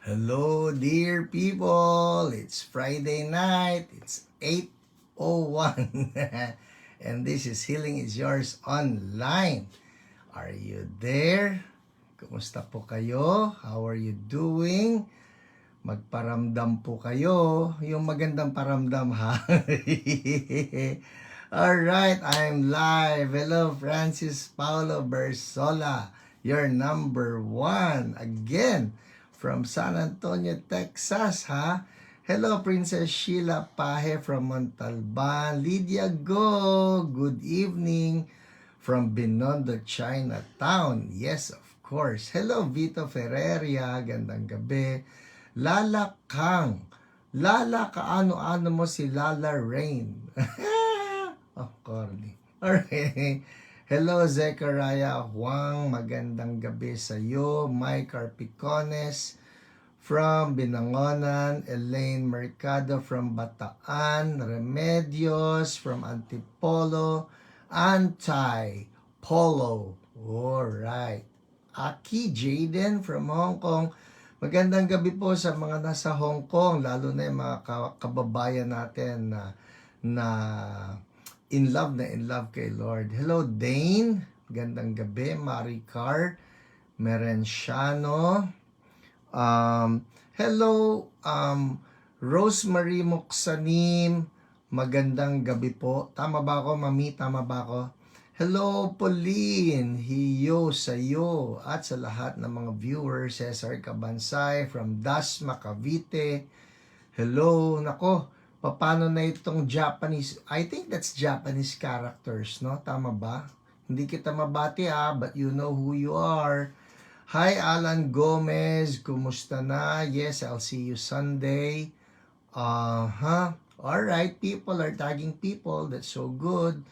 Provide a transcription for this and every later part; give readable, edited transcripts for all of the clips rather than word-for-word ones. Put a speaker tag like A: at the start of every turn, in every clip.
A: Hello, dear people. It's Friday night. It's 8:01. And this is Healing is Yours Online. Are you there? Kumusta po kayo? How are you doing? Magparamdam po kayo. Yung magandang paramdam, ha? Alright, I'm live. Hello, Francis Paulo Bersola, your number one. Again, from San Antonio, Texas, ha? Hello, Princess Sheila Pahe from Montalban. Lydia Go, good evening from Binondo, Chinatown. Yes, of course. Hello, Vito Ferreria. Gandang gabi. Lala Kang. Lala, kaano-ano mo si Lala Rain. Oh, corny. Alright. Hello, Zechariah Huang. Magandang gabi sa iyo. Mike Arpicones from Binangonan. Elaine Mercado from Bataan. Remedios from Antipolo. Anti-Polo. Alright. Aki Jaden from Hong Kong. Magandang gabi po sa mga nasa Hong Kong, lalo na yung mga kababayan natin na in love kay Lord. Hello, Dane. Gandang gabi. Maricar Merenciano. Hello, Rosemary Moksanim. Magandang gabi po. Tama ba ako, Mami? Tama ba ako? Hello, Pauline. Hiyo sa'yo. At sa lahat ng mga viewers, Cesar Cabansay from Dasma, Cavite. Hello. Nako, paano na itong Japanese? I think that's Japanese characters, no? Tama ba? Hindi kita mabati but you know who you are. Hi, Alan Gomez. Kumusta na? Yes, I'll see you Sunday. Alright, people are tagging people. That's so good.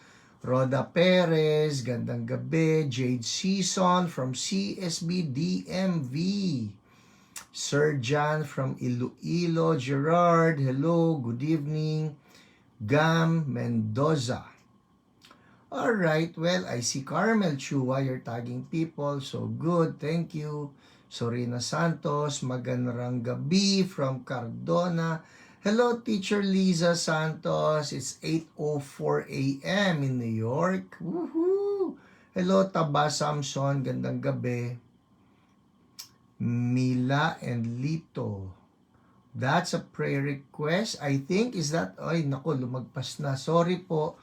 A: Roda Perez, gandang gabi. Jade Season from CSB DMV. Sir John from Iloilo. Gerard, hello, good evening. Gam Mendoza. Alright, well, I see Carmel Chua, you're tagging people. So good, thank you. Sorina Santos, magandang gabi from Cardona. Hello, Teacher Liza Santos. It's 8:04 a.m. in New York. Woohoo! Hello, Taba Samson. Gandang gabi. Mila and Lito. That's a prayer request. I think, is that? Ay, naku, lumagpas na. Sorry po.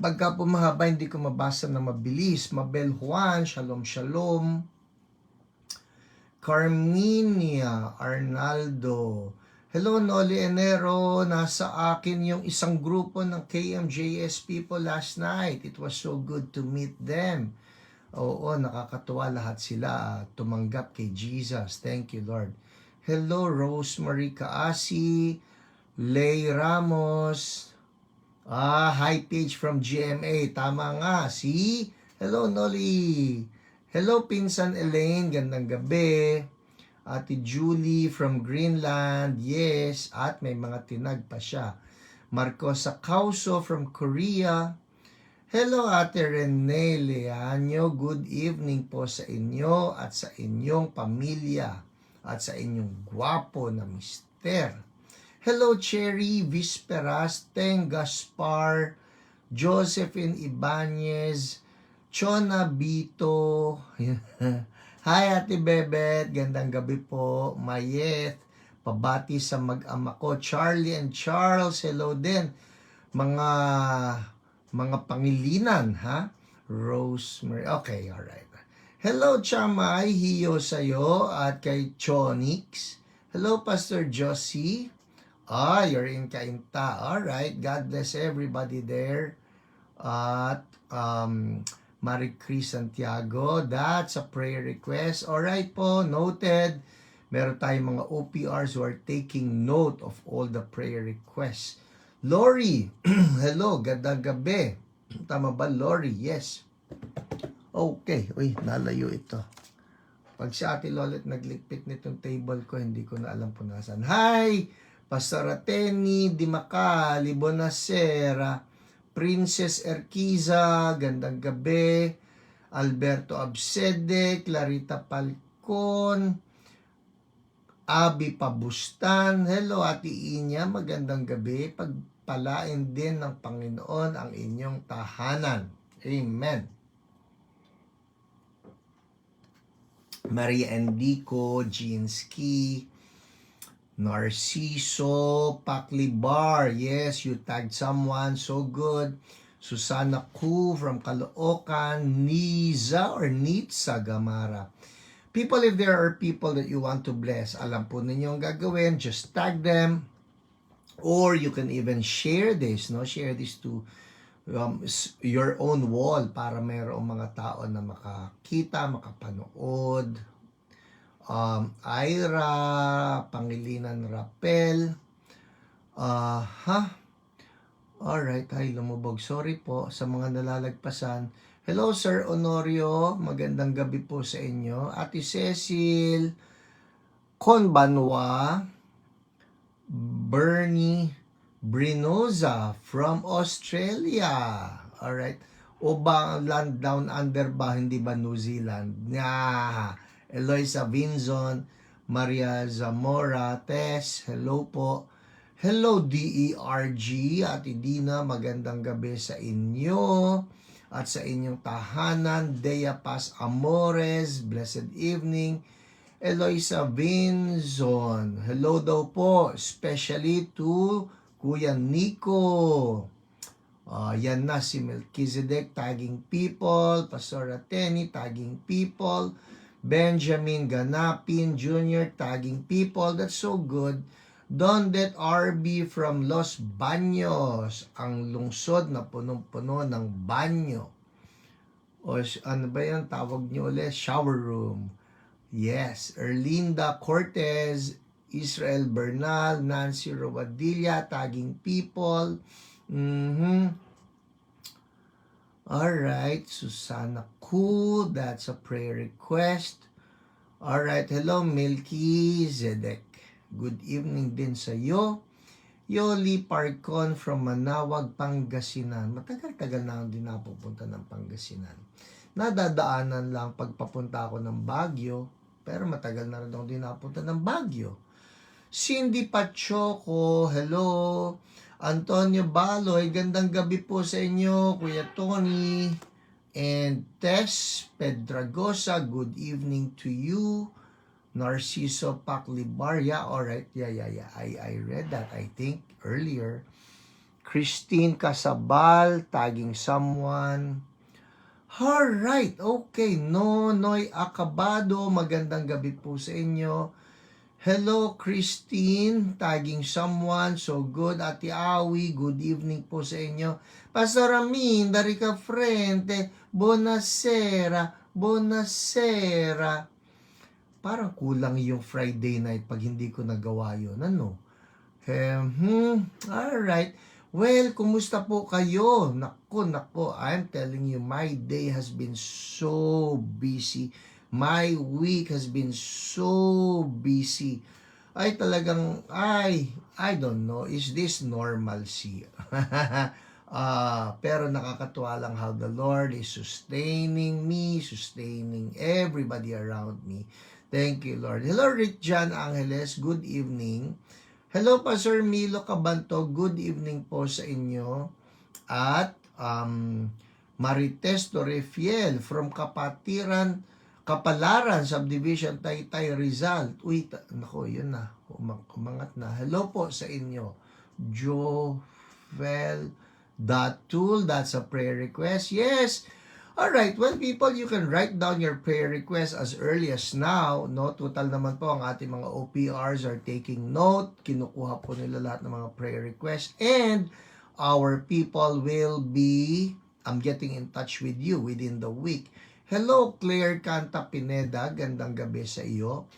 A: Pagka po mahaba, hindi ko mabasa na mabilis. Mabel Juan, shalom, shalom. Carminia Arnaldo. Hello, Noli Enero. Nasa akin yung isang grupo ng KMJS people last night. It was so good to meet them. Oo, nakakatuwa lahat sila. Tumanggap kay Jesus. Thank you, Lord. Hello, Rosemary Kaasi. Lay Ramos. Hi, Page from GMA. Tama nga. See? Hello, Noli. Hello, Pinsan Elaine. Gandang gabi. Ate Julie from Greenland, yes, at may mga tinag pa siya. Marcosa Causo from Korea. Hello, Ate Rene Leanyo, good evening po sa inyo at sa inyong pamilya at sa inyong gwapo na mister. Hello, Cherry Visperas, Teng Gaspar, Josephine Ibanez, Chona Bito. Hi, Ate Bebet. Gandang gabi po. Mayeth. Pabati sa mag-ama ko. Charlie and Charles. Hello din. Mga pangilinan, ha? Rosemary. Okay, alright. Hello, Chamay. Hiyo sa'yo. At kay Chonix. Hello, Pastor Josie. You're in Cainta. Alright. God bless everybody there. At, Marie Cris Santiago, that's a prayer request. Alright po, noted. Meron tayong mga OPRs who are taking note of all the prayer requests. Lori, hello, gandang gabi. Tama ba, Lori? Yes. Okay, uy, nalayo ito. Pag si Ate Lolet naglikpit nitong table ko, hindi ko na alam kung nasan. Hi, Pastor Ateni, Dimaca, Libonacera, Princess Erquiza, gandang gabi. Alberto Absede, Clarita Palcon, Abi Pabustan, hello Ate Inya, magandang gabi. Pagpalain din ng Panginoon ang inyong tahanan. Amen. Maria Endico, Jeanski, Narciso, Paklibar, yes, you tagged someone, so good. Susana Ku from Caloocan, Niza or Nitsa Gamara. People, if there are people that you want to bless, alam po ninyo ang gagawin, just tag them, or you can even share this, no? Share this to your own wall para mayroong mga tao na makakita, makapanood. Ira, Pangilinan Rapel, alright, ay lumubog, sorry po sa mga nalalagpasan. Hello Sir Honorio, magandang gabi po sa inyo. Ate Cecil, Conbanwa, Bernie Brinoza from Australia. Alright. O ba land down under ba, hindi ba New Zealand? Eloisa Vinzon, Maria Zamora, Tess, hello po. Hello DERG, Ate Dina, magandang gabi sa inyo at sa inyong tahanan. Dea Paz Amores, blessed evening. Eloisa Vinzon, hello daw po, especially to Kuya Nico. Yan na si Melchizedek, tagging people. Pastor Ateni, tagging people. Benjamin Ganapin Jr., tagging people. That's so good. Dondet RB from Los Baños, ang lungsod na punong-puno ng banyo. O ano ba yan, tawag niyo ulit? Shower room. Yes, Erlinda Cortez, Israel Bernal, Nancy Robadilla, tagging people. Alright, Susana Ku, that's a prayer request. Alright, hello Milky Zedek. Good evening din sa iyo. Yoli Parcon from Manawag, Pangasinan. Matagal-tagal na din napupunta ng Pangasinan. Nadadaanan lang pagpapunta ako ng Baguio, pero matagal na rin ako din napunta ng Baguio. Cindy Pachoco, hello. Antonio Baloy, gandang gabi po sa inyo, Kuya Tony. And Tess Pedragosa, good evening to you. Narciso Paklibar, yeah, alright, yeah, I read that, I think, earlier. Christine Casabal, tagging someone. Alright, okay, Nonoy Acabado, magandang gabi po sa inyo. Hello, Christine, tagging someone, so good. Ate Awi, good evening po sa inyo. Pastor Amin, dari ka frente, buonasera, buonasera. Parang kulang yung Friday night pag hindi ko nagawa yun. Ano? Alright. Well, kumusta po kayo? Nako, I'm telling you, my day has been so busy. My week has been so busy. Ay talagang, I don't know, is this normalcy? Pero nakakatuwa lang how the Lord is sustaining me, sustaining everybody around me. Thank you, Lord. Hello, Rick John Angeles. Good evening. Hello, Pastor Milo Cabanto. Good evening po sa inyo. At Marites Torrefiel from Kapalaran Subdivision, Taytay, Rizal. Uy, nako, yun na. Umangat na. Hello po sa inyo. Jovel Datul, that's a prayer request. Yes. Alright, well people, you can write down your prayer request as early as now. No, total naman po ang ating mga OPRs are taking note. Kinukuha po nila lahat ng mga prayer requests. And our people will be getting in touch with you within the week. Hello, Claire Canta Pineda. Gandang gabi sa iyo.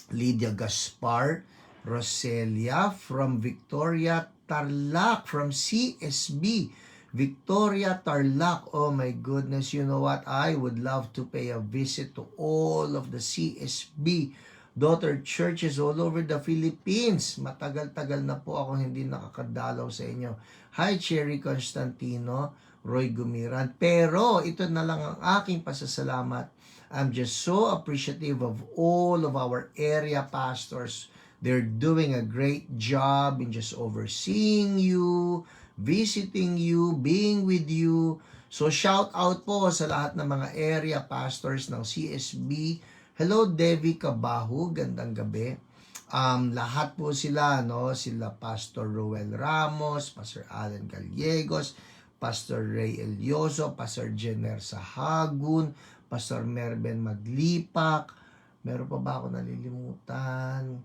A: Lydia Gaspar, Roselia from Victoria, Tarlac, from CSB. Victoria Tarlac, oh my goodness, you know what, I would love to pay a visit to all of the CSB daughter churches all over the Philippines. Matagal-tagal na po ako hindi nakakadalaw sa inyo. Hi Cherry Constantino, Roy Gumiran, pero ito na lang ang aking pasasalamat I'm just so appreciative of all of our area pastors. They're doing a great job in just overseeing you, visiting you, being with you. So shout out po sa lahat ng mga area pastors ng CSB. Hello, Devi Kabahu, gandang gabi. Lahat po sila, no? Sila Pastor Roel Ramos, Pastor Alan Gallegos, Pastor Ray Elioso, Pastor Jenner Sahagun, Pastor Merben Maglipak. Meron pa ba ako nalilimutan?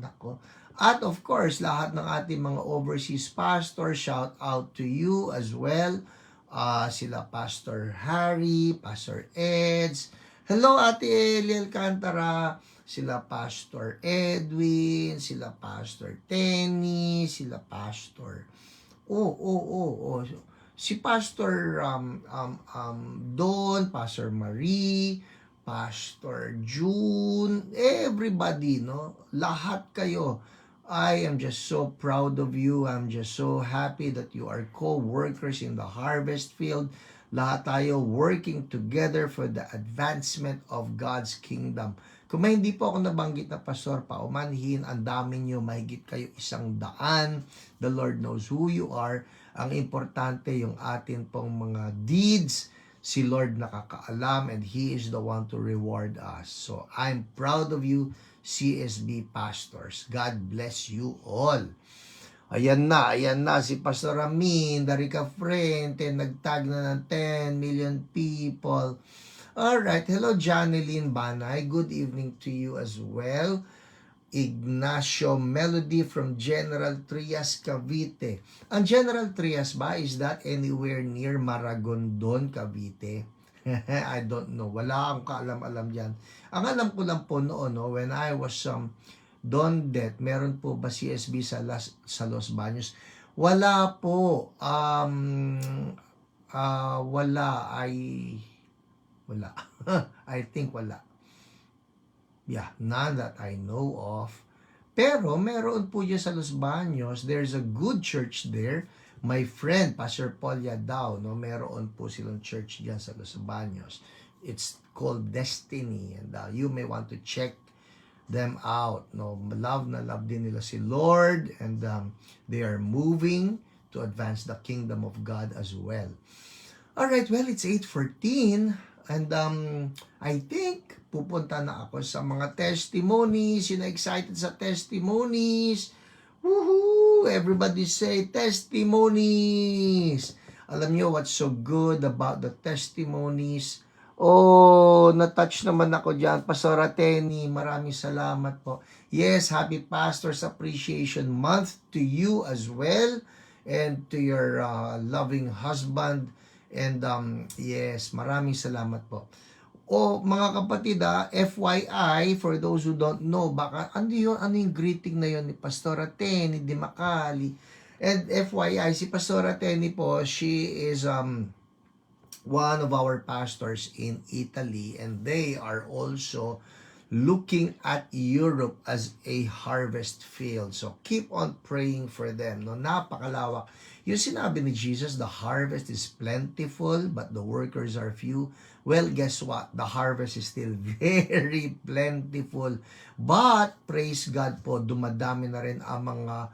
A: Nako. At of course, lahat ng ating mga overseas pastors, shout out to you as well. Sila Pastor Harry, Pastor Eds. Hello, Ate Eli Alcantara. Sila Pastor Edwin, sila Pastor Tenny, sila Pastor si Pastor Don, Pastor Marie, Pastor June, everybody, no? Lahat kayo. I am just so proud of you. I'm just so happy that you are co-workers in the harvest field. Lahat tayo working together for the advancement of God's kingdom. Kung may hindi po ako nabanggit na pastor, paumanhin, ang dami nyo, mahigit kayo 100. The Lord knows who you are. Ang importante yung atin pong mga deeds, si Lord nakakaalam and He is the one to reward us. So, I'm proud of you, CSB pastors. God bless you all. Ayan na, si Pastor Amin, Darika Frente, nagtag na ng 10 million people. Alright, hello Janeline Banay, good evening to you as well. Ignacio Melody from General Trias, Cavite. Ang General Trias ba, is that anywhere near Maragondon, Cavite? I don't know, wala akong kaalam-alam dyan. Ang alam ko lang po noon, no, when I was Dondet, meron po ba CSB sa Los Baños? Wala po. Wala. I think wala. Yeah, none that I know of. Pero meron po dyan sa Los Baños, there's a good church there. My friend, Pastor Paul Yadao, no, meron po silang church dyan sa Los Baños. It's called Destiny, and you may want to check them out. No, love na love din nila si Lord, and they are moving to advance the kingdom of God as well. Alright, well, it's 8:14, and I think pupunta na ako sa mga testimonies. Sino excited sa testimonies? Woohoo! Everybody say testimonies! Alam nyo what's so good about the testimonies? Oh, na-touch naman ako dyan. Pastor Ateni, maraming salamat po. Yes, happy Pastor's Appreciation Month to you as well, and to your loving husband. And yes, maraming salamat po. Mga kapatid, FYI, for those who don't know, baka ano yung greeting na yun ni Pastor Ateni Di Macali. And FYI, si Pastor Ateni po, she is one of our pastors in Italy, and they are also looking at Europe as a harvest field. So keep on praying for them. No, napakalawak. Yung sinabi ni Jesus, the harvest is plentiful, but the workers are few. Well, guess what? The harvest is still very plentiful. But praise God po, dumadami na rin ang mga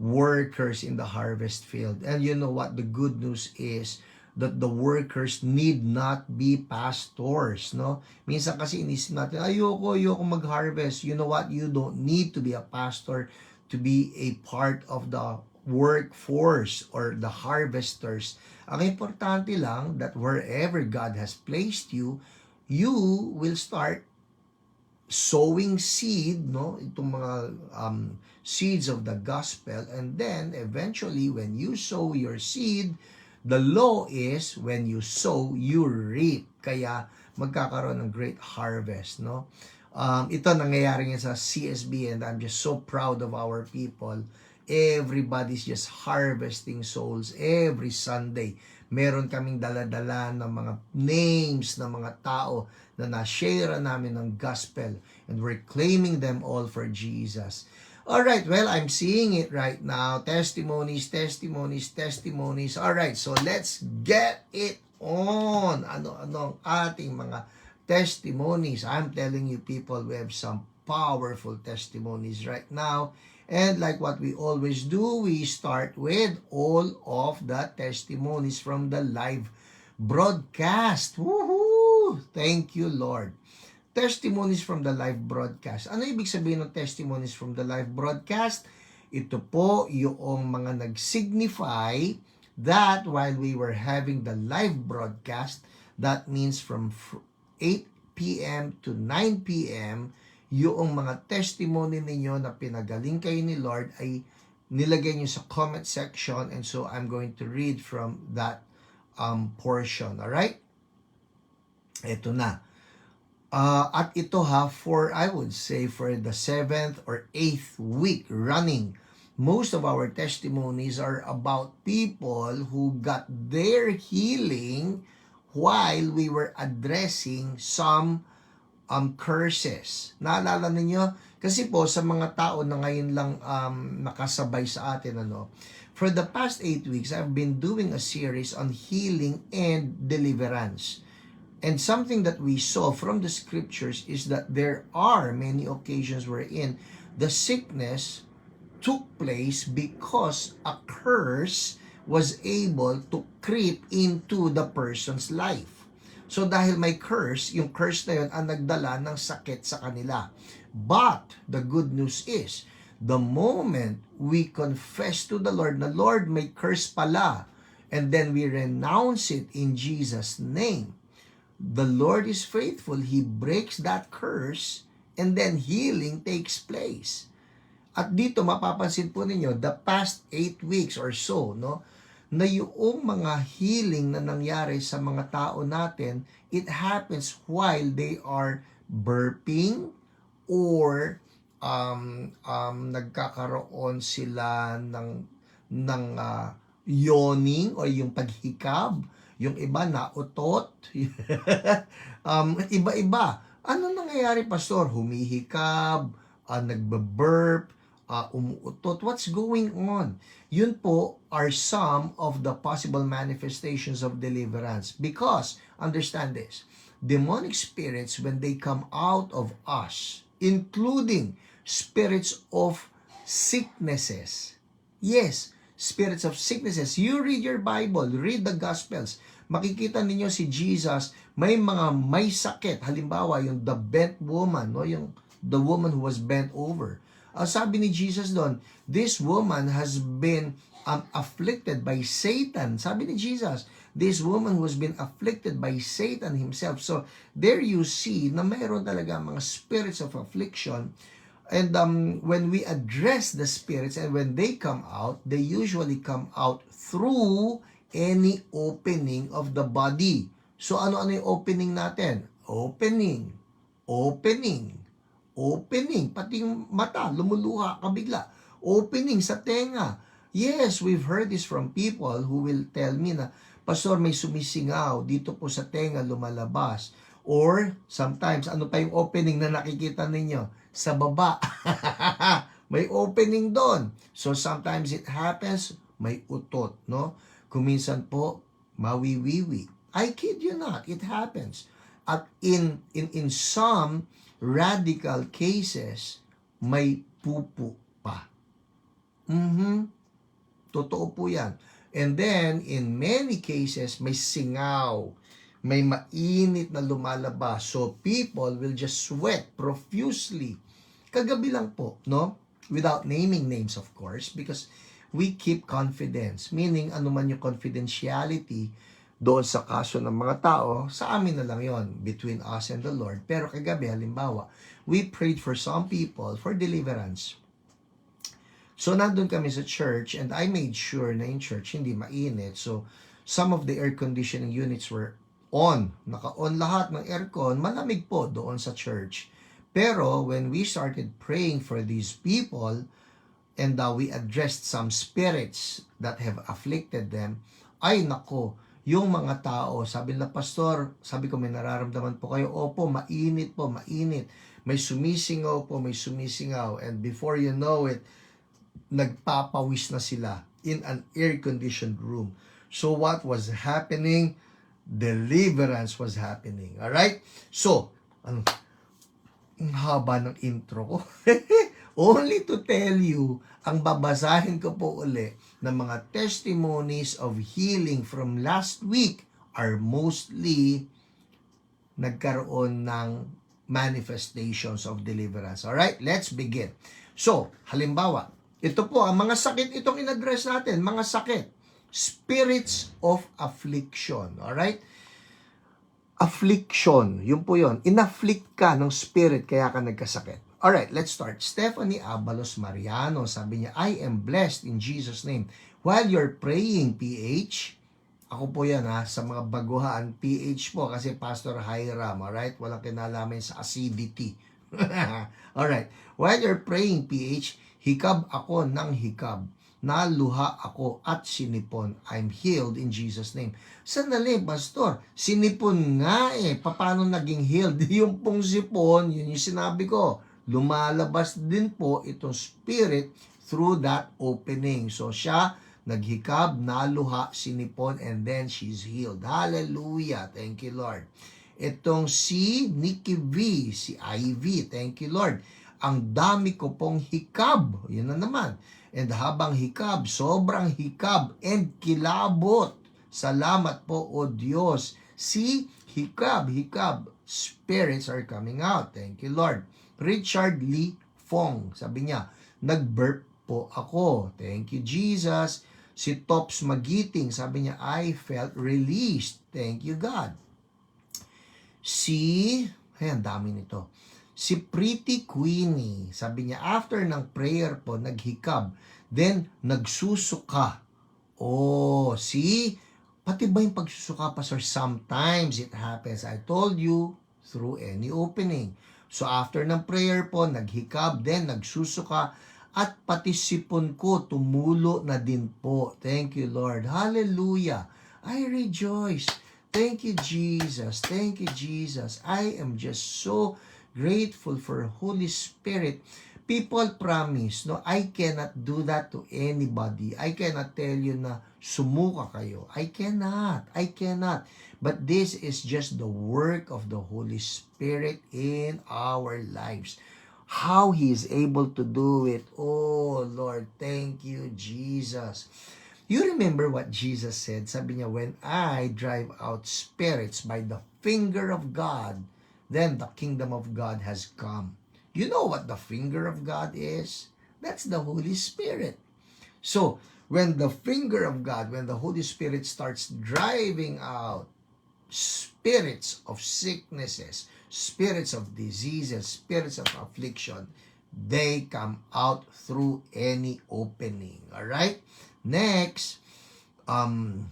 A: workers in the harvest field. And you know what? The good news is that the workers need not be pastors, no? Minsan kasi inisip natin, ayoko mag-harvest. You know what? You don't need to be a pastor to be a part of the workforce or the harvesters. Ang importante lang that wherever God has placed you, you will start sowing seed, no? Itong mga seeds of the gospel, and then eventually when you sow your seed, the law is when you sow, you reap. Kaya magkakaroon ng great harvest, no? Ito nangyayari nga sa CSB, and I'm just so proud of our people. Everybody's just harvesting souls every Sunday. Meron kaming dala-dala ng mga names ng mga tao na na-share namin ng gospel, and we're claiming them all for Jesus. Alright, well, I'm seeing it right now. Testimonies. Alright, so let's get it on. Ano ang ating mga testimonies. I'm telling you people, we have some powerful testimonies right now. And like what we always do, we start with all of the testimonies from the live broadcast. Woohoo! Thank you, Lord. Testimonies from the live broadcast. Ano ibig sabihin ng testimonies from the live broadcast? Ito po yung mga nag-signify that while we were having the live broadcast, that means from 8 p.m. to 9 p.m., yung mga testimony ninyo na pinagaling kayo ni Lord ay nilagay nyo sa comment section, and so I'm going to read from that portion. Alright? Ito na. At ito I would say for the 7th or 8th week running, most of our testimonies are about people who got their healing while we were addressing some curses. Naalala ninyo? Kasi po sa mga tao na ngayon lang nakasabay sa atin, for the past 8 weeks, I've been doing a series on healing and deliverance. And something that we saw from the scriptures is that there are many occasions wherein the sickness took place because a curse was able to creep into the person's life. So dahil may curse, yung curse na yun ang nagdala ng sakit sa kanila. But the good news is, the moment we confess to the Lord na, Lord, may curse pala, and then we renounce it in Jesus' name, the Lord is faithful. He breaks that curse and then healing takes place. At dito mapapansin po ninyo, the past 8 weeks or so, na yung mga healing na nangyari sa mga tao natin, it happens while they are burping or nagkakaroon sila ng yawning o yung paghikab. Yung iba na utot. Iba-iba. Ano nangyayari, Pastor? Humihikab, nagbe-burp, umuutot. What's going on? Yun po are some of the possible manifestations of deliverance. Because, understand this, demonic spirits, when they come out of us, including spirits of sicknesses, yes, spirits of sicknesses. You read your Bible, read the Gospels. Makikita ninyo si Jesus, may sakit. Halimbawa, yung the bent woman, yung the woman who was bent over. Sabi ni Jesus doon, this woman has been afflicted by Satan. Sabi ni Jesus, this woman who has been afflicted by Satan himself. So, there you see na mayroon talaga mga spirits of affliction. And when we address the spirits and when they come out, they usually come out through any opening of the body. So ano yung opening natin? Opening. Pati yung mata, lumuluha ka bigla. Opening sa tenga. Yes, we've heard this from people who will tell me na, Pastor, may sumisingaw dito po sa tenga, lumalabas. Or sometimes, ano pa yung opening na nakikita ninyo? Sa baba. May opening doon. So sometimes it happens, may utot, Kung minsan po, mawiwiwi. I kid you not, it happens. At in some radical cases, may pupu pa. Totoo po yan. And then, in many cases, may singaw. May mainit na lumalabas. So, people will just sweat profusely. Kagabi lang po, Without naming names, of course, because we keep confidence. Meaning, ano man yung confidentiality doon sa kaso ng mga tao, sa amin na lang yon between us and the Lord. Pero kagabi, halimbawa, we prayed for some people for deliverance. So, nandun kami sa church and I made sure na yung church hindi mainit. So, some of the air conditioning units were on. Naka-on lahat ng aircon. Malamig po doon sa church. Pero, when we started praying for these people and we addressed some spirits that have afflicted them, ay nako, yung mga tao, sabi na, Pastor, sabi ko, may nararamdaman po kayo. Opo, mainit po, mainit. May sumisingaw po, may sumisingaw. And before you know it, nagpapawis na sila in an air-conditioned room. So what was happening? deliverance was happening. Alright? So, ang haba ng intro ko. Only to tell you, ang babasahin ko po uli ng mga testimonies of healing from last week are mostly nagkaroon ng manifestations of deliverance. Alright? Let's begin. So, halimbawa, ito po, ang mga sakit itong in-address natin, mga sakit. Spirits of affliction. Alright? Affliction, yun po yun. In-afflict ka ng spirit, kaya ka nagkasakit. Alright, let's start. Stephanie Abalos Mariano, sabi niya, I am blessed in Jesus' name. While you're praying, PH, ako po yan sa mga baguhan, PH po, kasi Pastor Hiram, alright? Walang kinalaman sa acidity. Alright, while you're praying, PH, hikab ako ng hikab. Naluha ako at sinipon. I'm healed in Jesus' name. Sandali, Pastor. Sinipon nga Paano naging healed? Yung pong sipon, yun yung sinabi ko. Lumalabas din po itong spirit through that opening. So siya, naghikab, naluha, sinipon, and then she's healed. Hallelujah. Thank you, Lord. Itong si Nikki V, si Ivy. Thank you, Lord. Ang dami ko pong hikab. Yun na naman. And habang hikab, sobrang hikab and kilabot. Salamat po, O Diyos. Si hikab, spirits are coming out. Thank you, Lord. Richard Lee Fong, sabi niya, nag-burp po ako. Thank you, Jesus. Si Tops Magiting, sabi niya, I felt released. Thank you, God. Ang dami nito. Si Pretty Queenie, sabi niya, after ng prayer po, naghikab, then nagsusuka. Pati ba yung pagsusuka pa, sir? Sometimes it happens. I told you, through any opening. So after ng prayer po, naghikab, then nagsusuka, at pati sipon ko, tumulo na din po. Thank you, Lord. Hallelujah. I rejoice. Thank you, Jesus. Thank you, Jesus. I am just so grateful for Holy Spirit. People promise, I cannot do that to anybody. I cannot tell you na sumuka kayo. I cannot. But this is just the work of the Holy Spirit in our lives. How He is able to do it. Oh, Lord, thank you, Jesus. You remember what Jesus said? Sabi niya, when I drive out spirits by the finger of God, then the kingdom of God has come. You know what the finger of God is? That's the Holy Spirit. So, when the finger of God, when the Holy Spirit starts driving out spirits of sicknesses, spirits of diseases, spirits of affliction, they come out through any opening. Alright? Next, ano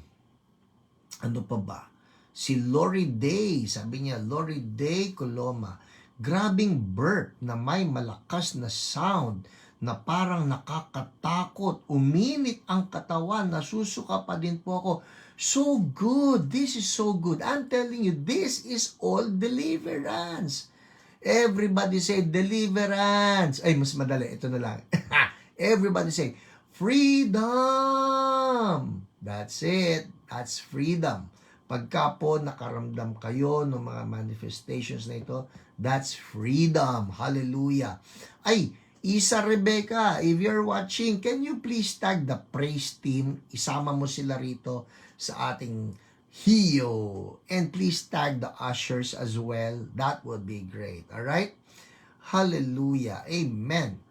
A: pa ba? Si Lori Day, sabi niya, Lori Day Coloma, grabing burp na may malakas na sound na parang nakakatakot. Uminit ang katawan, nasusuka pa din po ako. So good. This is so good. I'm telling you, this is all deliverance. Everybody say deliverance. Ay, mas madali. Ito na lang. Everybody say freedom. That's it. That's freedom. Pagka po nakaramdam kayo ng mga manifestations na ito, that's freedom. Hallelujah. Ay, Isa Rebecca, if you're watching, can you please tag the praise team? Isama mo sila rito sa ating Hio. And please tag the ushers as well. That would be great. Alright? Hallelujah. Amen.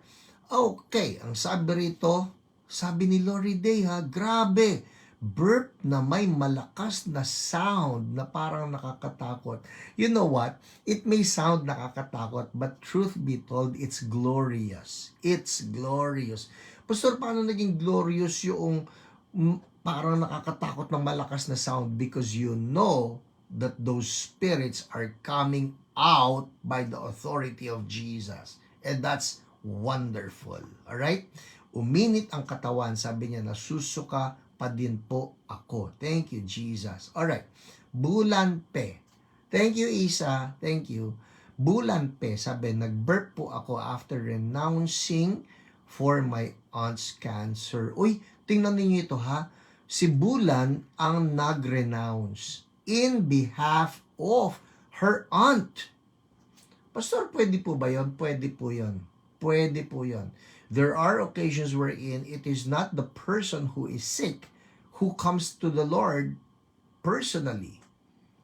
A: Okay, ang sabi rito, sabi ni Lori Day grabe, burp na may malakas na sound na parang nakakatakot. You know what? It may sound nakakatakot, but truth be told, it's glorious. It's glorious. Pastor, paano naging glorious yung parang nakakatakot ng malakas na sound? Because you know that those spirits are coming out by the authority of Jesus. And that's wonderful. Alright? Uminit ang katawan, sabi niya, nasusuka pa din po ako. Thank you, Jesus. Alright. Bulan Pe. Thank you, Isa. Thank you. Bulan Pe, sabi, nag-burp po ako after renouncing for my aunt's cancer. Uy, tingnan ninyo ito ha. Si Bulan ang nag-renounce. in behalf of her aunt. Pastor, pwede po ba yun? Pwede po yun. Pwede po yun. There are occasions wherein it is not the person who is sick who comes to the Lord personally.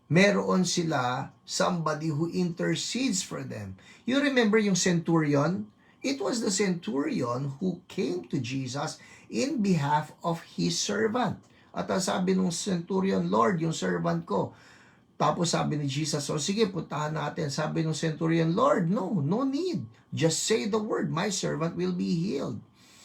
A: Meron sila somebody who intercedes for them. You remember yung centurion? It was the centurion who came to Jesus in behalf of his servant. At sabi ng centurion, Lord, yung servant ko. Tapos sabi ni Jesus, so sige, puntahan natin. Sabi ng centurion, Lord, no need. Just say the word, my servant will be healed.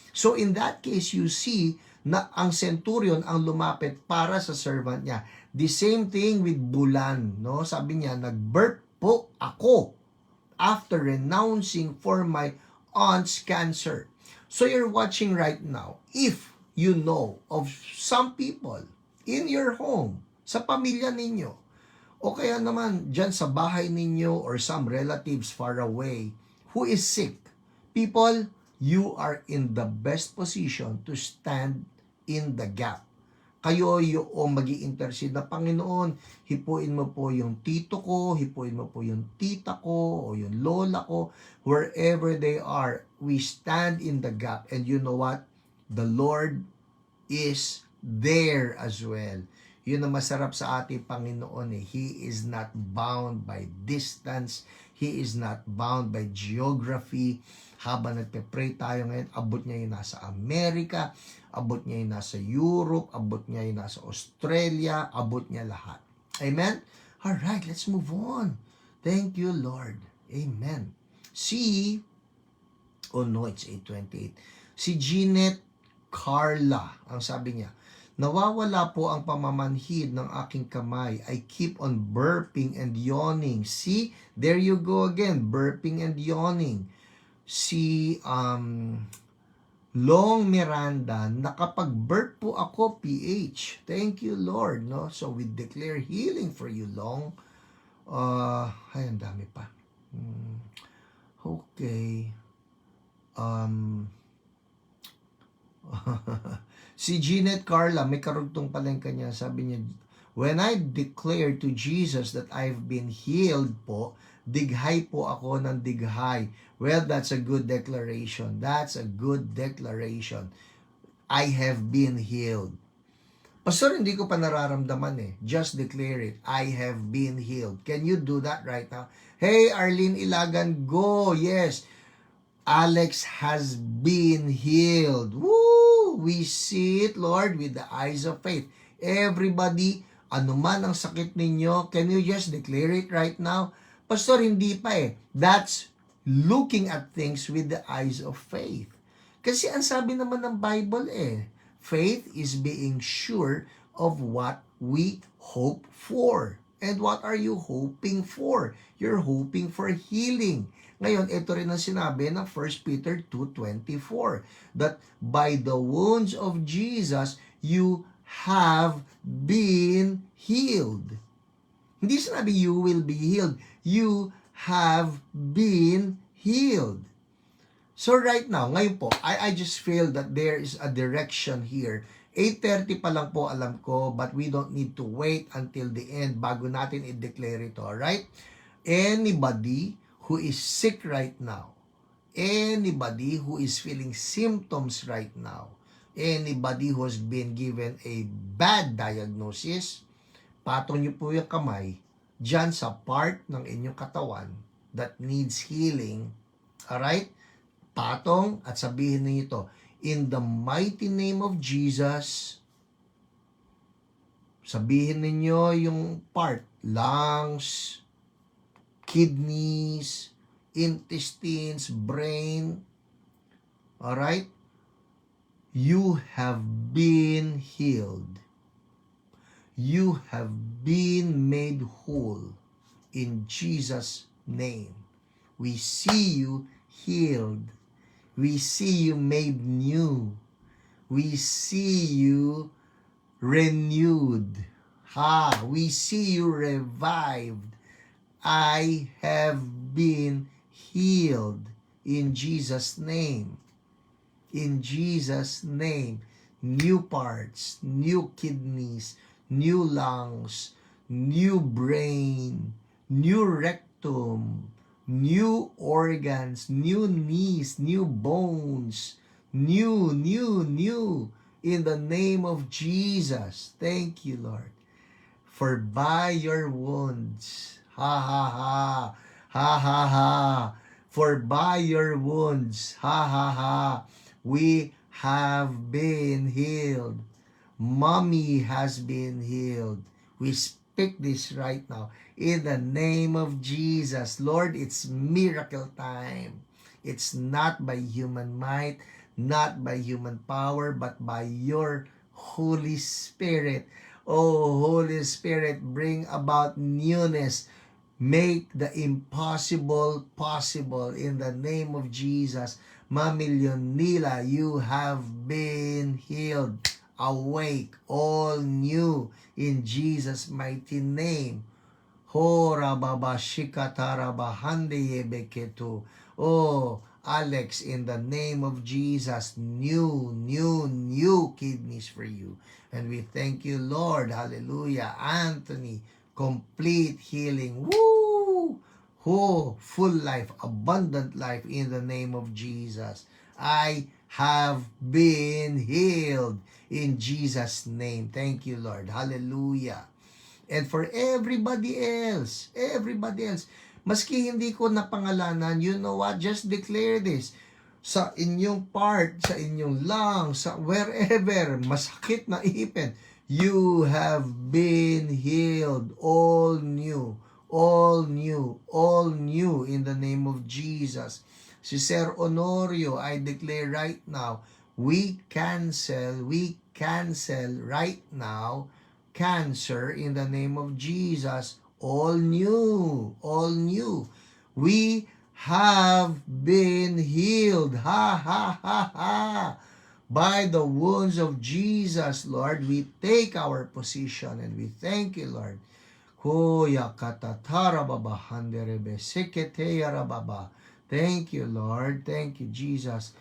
A: So in that case, you see na ang centurion ang lumapit para sa servant niya. The same thing with Bulan, no? Sabi niya, nag-birth po ako after renouncing for my aunt's cancer. So you're watching right now. If you know of some people in your home, sa pamilya ninyo, o kaya naman dyan sa bahay ninyo or some relatives far away who is sick, people, you are in the best position to stand in the gap. Kayo yung magi-intercede na, Panginoon, hipuin mo po yung tito ko, hipuin mo po yung tita ko, o yung lola ko, wherever they are, we stand in the gap. And you know what? The Lord is there as well. Yun ang masarap sa ating Panginoon eh. He is not bound by distance. He is not bound by geography. Habang nagpe-pray tayo ngayon, abot niya yung nasa Amerika, abot niya yung nasa Europe, abot niya yung nasa Australia, abot niya lahat. Amen? Alright, let's move on. Thank you, Lord. Amen. It's 8:28. Si Jeanette Carla, ang sabi niya, nawawala po ang pamamanhid ng aking kamay. I keep on burping and yawning. See, there you go again, burping and yawning. Si Long Miranda, nakapag-burp po ako, PH. Thank you, Lord. No? So we declare healing for you, Long. Ay, ang dami pa. Okay. Si Jeanette Carla, may karugtong pala yung kanya. Sabi niya, when I declare to Jesus that I've been healed po, dighay po ako ng dighay. Well, that's a good declaration. That's a good declaration. I have been healed. Pastor, hindi ko pa nararamdaman eh. Just declare it. I have been healed. Can you do that right now? Hey, Arlene Ilagan, go. Yes. Alex has been healed. Woo! We see it, Lord, with the eyes of faith. Everybody, anuman ang sakit ninyo, can you just declare it right now? Pastor, hindi pa eh. That's looking at things with the eyes of faith. Kasi ang sabi naman ng Bible eh, faith is being sure of what we hope for. And what are you hoping for? You're hoping for healing. Ngayon, ito rin ang sinabi ng 1 Peter 2:24, that by the wounds of Jesus, you have been healed. Hindi sinabi you will be healed. You have been healed. So right now, ngayon po, I just feel that there is a direction here. 8:30 pa lang po, alam ko, but we don't need to wait until the end bago natin i-declare ito, alright? Anybody who is sick right now, anybody who is feeling symptoms right now, anybody who has been given a bad diagnosis, patong niyo po yung kamay dyan sa part ng inyong katawan that needs healing, alright? Patong at sabihin niyo ito, in the mighty name of Jesus, sabihin niyo yung part, lungs, kidneys, intestines, brain, alright? You have been healed. You have been made whole in Jesus' name. We see you healed. We see you made new. We see you renewed. We see you revived. I have been healed in Jesus' name. In Jesus' name. New parts, new kidneys, new lungs, new brain, new rectum, new organs, new knees, new bones, new, in the name of Jesus. Thank you, Lord. For by your wounds, ha ha ha, ha ha ha, for by your wounds, ha ha ha, we have been healed. Mommy has been healed. We speak this right now in the name of Jesus. Lord, it's miracle time. It's not by human might, not by human power, but by your Holy Spirit. Oh, Holy Spirit, bring about newness. Make the impossible possible in the name of Jesus. Mami Leonila, you have been healed. Awake, all new in Jesus' mighty name. Hora baba shikatara bahande yebeketu. Oh, Alex, in the name of Jesus, new kidneys for you. And we thank you, Lord. Hallelujah. Anthony, complete healing. Woo! Oh, full life, abundant life in the name of Jesus. I have been healed in Jesus' name. Thank you, Lord. Hallelujah. And for everybody else, maski hindi ko napangalanan, you know what, just declare this. Sa inyong part, sa inyong lungs, sa wherever, masakit na ipin, you have been healed, all new in the name of Jesus. Si Sir Honorio, I declare right now, we cancel right now cancer in the name of Jesus. All new. We have been healed. Ha ha ha ha. By the wounds of Jesus, Lord, we take our position and we thank you, Lord. Thank you, Lord. Thank you, Jesus.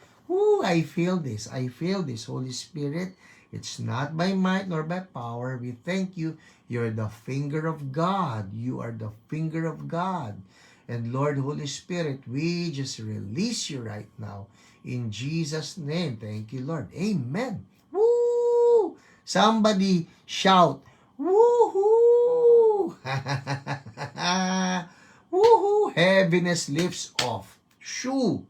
A: I feel this, Holy Spirit. It's not by might nor by power. We thank you. You're the finger of God. You are the finger of God. And Lord, Holy Spirit, we just release you right now. In Jesus' name. Thank you, Lord. Amen. Woo! Somebody shout, woohoo! Woohoo! Heaviness lifts off. Shoo!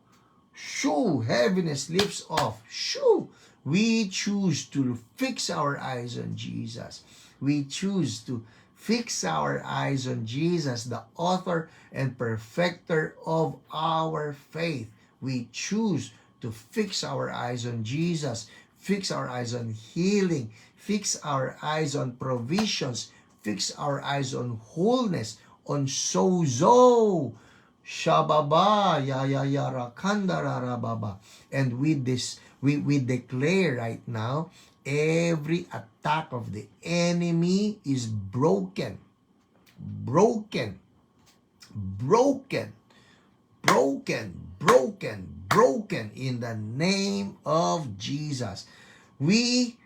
A: Heaviness lifts off. Shoo! We choose to fix our eyes on Jesus. We choose to fix our eyes on Jesus, the author and perfecter of our faith. We choose to fix our eyes on Jesus, fix our eyes on healing, fix our eyes on provisions, fix our eyes on wholeness, on sozo. Shababa, yara, kandarara baba. And with this, we declare right now, every attack of the enemy is broken in the name of Jesus. We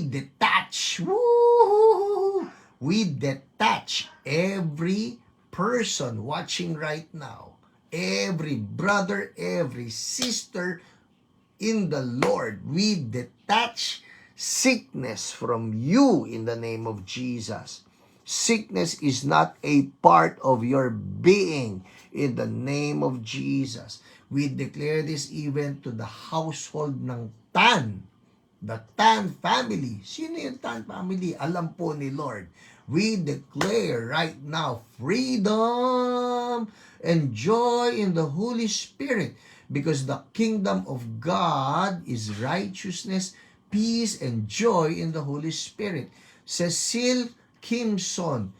A: detach. Woo! We detach every person watching right now, every brother, every sister in the Lord. We detach sickness from you in the name of Jesus. Sickness is not a part of your being in the name of Jesus. We declare this even to the household ng Tan. The Tan family. Sino yung Tan family? Alam po ni Lord. We declare right now freedom and joy in the Holy Spirit, because the kingdom of God is righteousness, peace, and joy in the Holy Spirit. Cecile Kimson,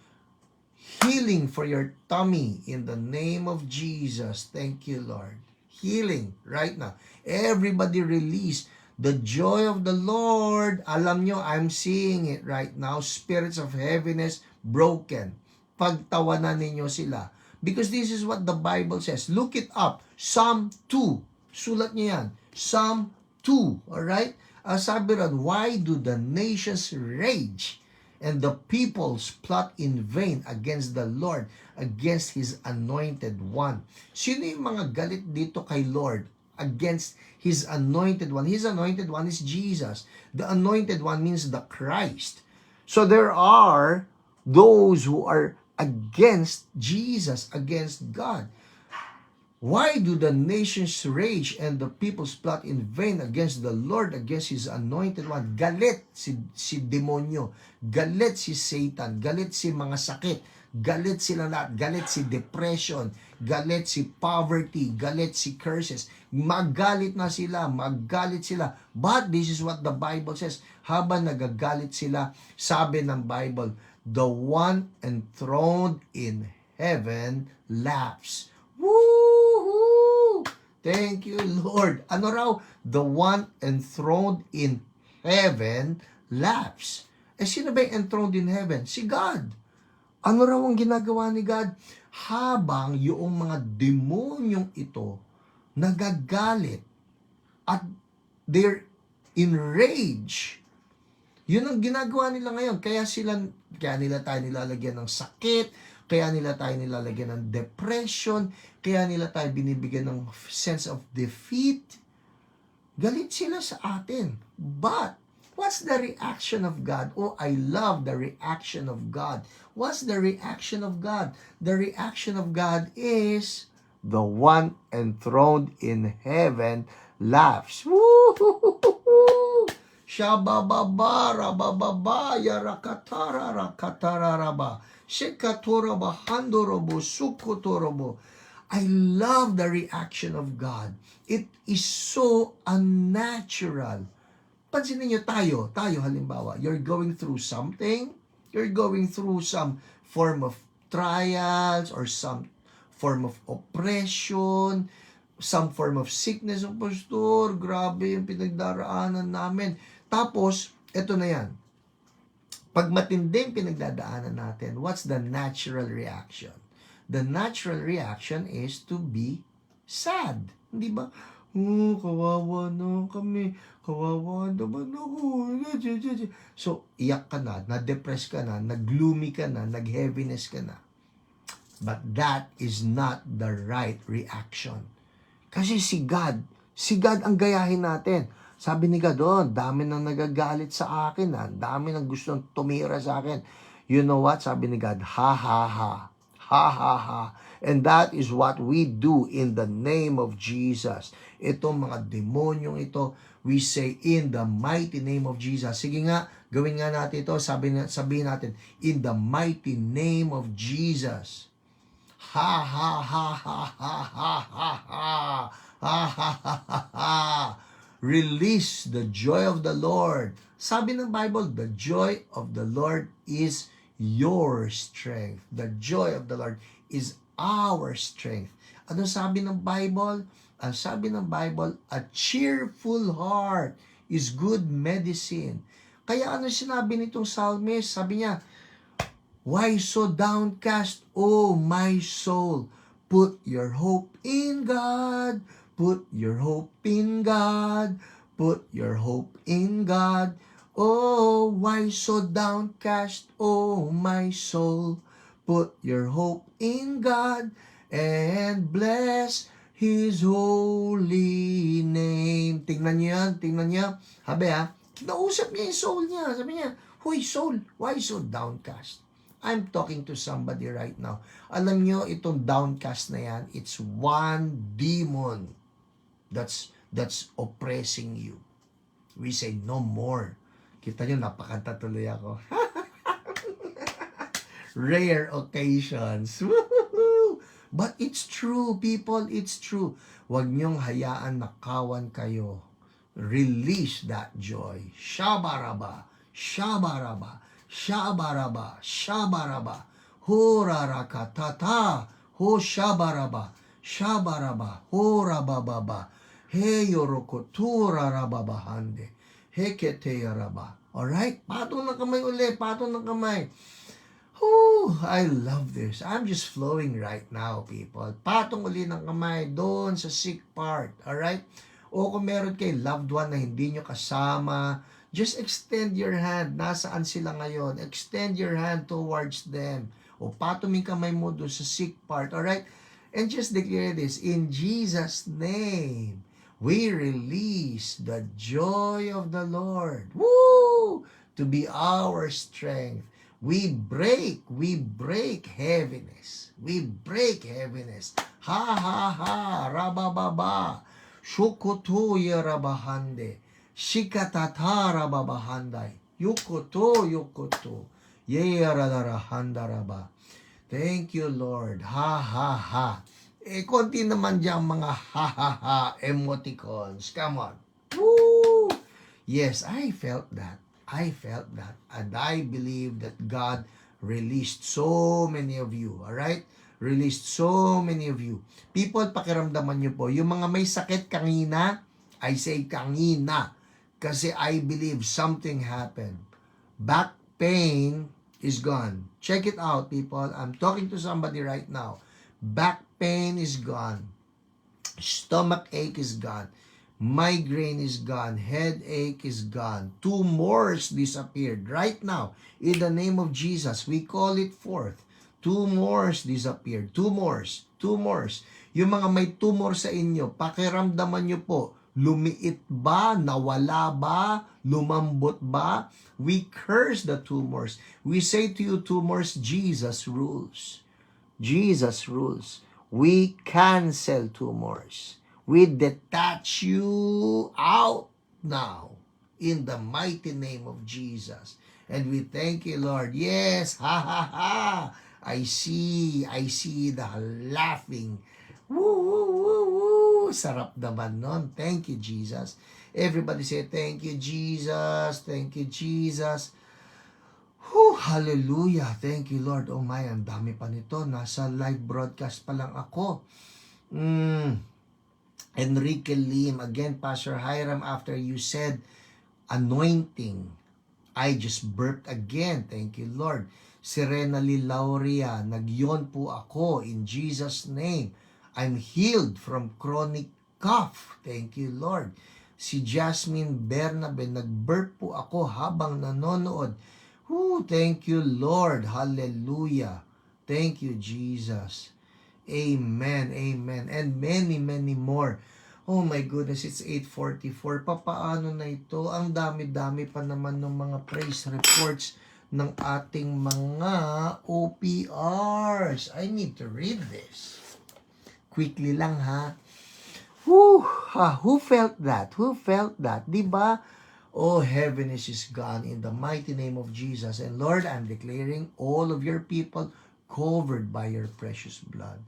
A: healing for your tummy in the name of Jesus. Thank you, Lord. Healing right now. Everybody release the joy of the Lord. Alam nyo, I'm seeing it right now. Spirits of heaviness broken. Pagtawanan ninyo sila. Because this is what the Bible says. Look it up. Psalm 2. Sulat nyo yan. Psalm 2. Alright? Sabi ron, why do the nations rage and the peoples plot in vain against the Lord, against His anointed one? Sino yung mga galit dito kay Lord? Against His anointed one. His anointed one is Jesus. The anointed one means the Christ. So there are those who are against Jesus, against God. Why do the nations rage and the peoples plot in vain against the Lord, against His anointed one? Galit si demonyo, galit si Satan, galit si mga sakit, galit sila lahat, galit si depression, galit si poverty, galit si curses. Magalit na sila, magalit sila. But this is what the Bible says. Habang nagagalit sila, sabi ng Bible, the one enthroned in heaven laughs. Woo! Thank you, Lord. Ano raw? The one enthroned in heaven laughs. Sino ba yung enthroned in heaven? Si God. Ano raw ang ginagawa ni God? Habang yung mga demonyong ito nagagalit at they're enraged. Yun ang ginagawa nila ngayon. Kaya nila tayo nilalagyan ng sakit, kaya nila tayo nilalagyan ng depression, kaya nila tayo binibigyan ng sense of defeat. Galit sila sa atin. But, what's the reaction of God? Oh, I love the reaction of God. What's the reaction of God? The reaction of God is, the one enthroned in heaven laughs. Woo-hoo-hoo-hoo! Shabababa, rabababa, yarakatara, rakatararaba. Shekatoroba, handorobo, sukotorobo. I love the reaction of God. It is so unnatural. Pansinin niyo tayo halimbawa, you're going through something, you're going through some form of trials or some form of oppression, some form of sickness. Pastor, grabe yung pinagdaraanan namin. Tapos, eto na yan. Pag matinding pinagdadaanan natin, what's the natural reaction? The natural reaction is to be sad. Hindi ba? Kawawa na kami. Kawawa naman ako. So, iyak ka na, na-depress ka na, nag-gloomy ka na, nag-heaviness ka na. But that is not the right reaction. Kasi si God ang gayahin natin. Sabi ni God, dami nang nagagalit sa akin, dami nang gustong tumira sa akin. You know what? Sabi ni God, ha ha ha, ha ha ha. And that is what we do in the name of Jesus. Itong mga demonyong ito, we say in the mighty name of Jesus. Sige nga, gawin nga natin ito. Sabihin natin, in the mighty name of Jesus. Ha ha ha ha ha ha ha ha ha ha ha ha. Release the joy of the Lord. Sabi ng Bible, the joy of the Lord is your strength. The joy of the Lord is our strength. Ano sabi ng Bible? Ang sabi ng Bible, a cheerful heart is good medicine. Kaya ano sinabi nitong psalmist? Sabi niya, why so downcast, O my soul? Put your hope in God. Put your hope in God. Put your hope in God. Oh, why so downcast, oh my soul? Put your hope in God and bless His holy name. Tingnan niyo yan, tingnan niyo. Sabi kinausap niya yung soul niya. Sabi niya, Hoy soul, why so downcast? I'm talking to somebody right now. Alam niyo, itong downcast na yan, it's one demon that's oppressing you. We say, no more. Kita nyo, napakanta tuloy ako. Rare occasions. Woo-hoo-hoo! But it's true, people, it's true. Huwag niyong hayaan na kawan kayo. Release that joy. Shabaraba, shabaraba, shabaraba, shabaraba. Horarakatata, ho shabaraba, shabaraba, horabababa. He yorokotura rababahande. Hekete yaraba. Alright? Patong ng kamay uli. Patong ng kamay. Whew, I love this. I'm just flowing right now, people. Patong uli ng kamay doon sa sick part. Alright? O kung meron kayo loved one na hindi nyo kasama, just extend your hand. Nasaan sila ngayon? Extend your hand towards them. O patuming kamay mo doon sa sick part. Alright? And just declare this, in Jesus' name, we release the joy of the Lord. Woo! To be our strength. We break heaviness. We break heaviness. Ha ha ha, rabababa. Shukutu yarabahande. Shikatata rababahanday. Yukutu. Yeradarahanda. Thank you, Lord. Ha ha ha. Konti naman dyan mga ha ha ha emoticons. Come on. Woo! Yes, I felt that. And I believe that God released so many of you. Alright? Released so many of you. People, pakiramdaman nyo po. Yung mga may sakit kanina, I say kanina. Kasi I believe something happened. Back pain is gone. Check it out, people. I'm talking to somebody right now. Back pain is gone. Stomach ache is gone. Migraine is gone. Headache is gone. Tumors disappeared. Right now, in the name of Jesus, we call it forth. Tumors disappeared. Tumors. Yung mga may tumor sa inyo, pakiramdaman nyo po, lumiit ba? Nawala ba? Lumambot ba? We curse the tumors. We say to you, tumors, Jesus rules. Jesus rules. We cancel tumors. We detach you out now in the mighty name of Jesus. And we thank you, Lord. Yes, ha ha ha. I see the laughing. Woo, woo, woo, woo. Sarap naman nun. Thank you, Jesus. Everybody say, thank you, Jesus. Thank you, Jesus. Whew, hallelujah. Thank you, Lord. Oh my, ang dami pa nito. Nasa live broadcast pa lang ako. Enrique Lim, again, Pastor Hiram, after you said anointing, I just burped again. Thank you, Lord. Serena Lee Lauria, nagyon po ako in Jesus' name. I'm healed from chronic cough. Thank you, Lord. Si Jasmine Bernabe, nag-burp po ako habang nanonood. Thank you, Lord. Hallelujah. Thank you, Jesus. Amen, amen. And many, many more. Oh my goodness, it's 8:44. Papaano na ito? Ang dami-dami pa naman ng mga praise reports ng ating mga OPRs. I need to read this. Quickly lang ha. Who felt that? Who felt that? Diba? Oh, heaviness is gone in the mighty name of Jesus. And Lord, I'm declaring all of your people covered by your precious blood.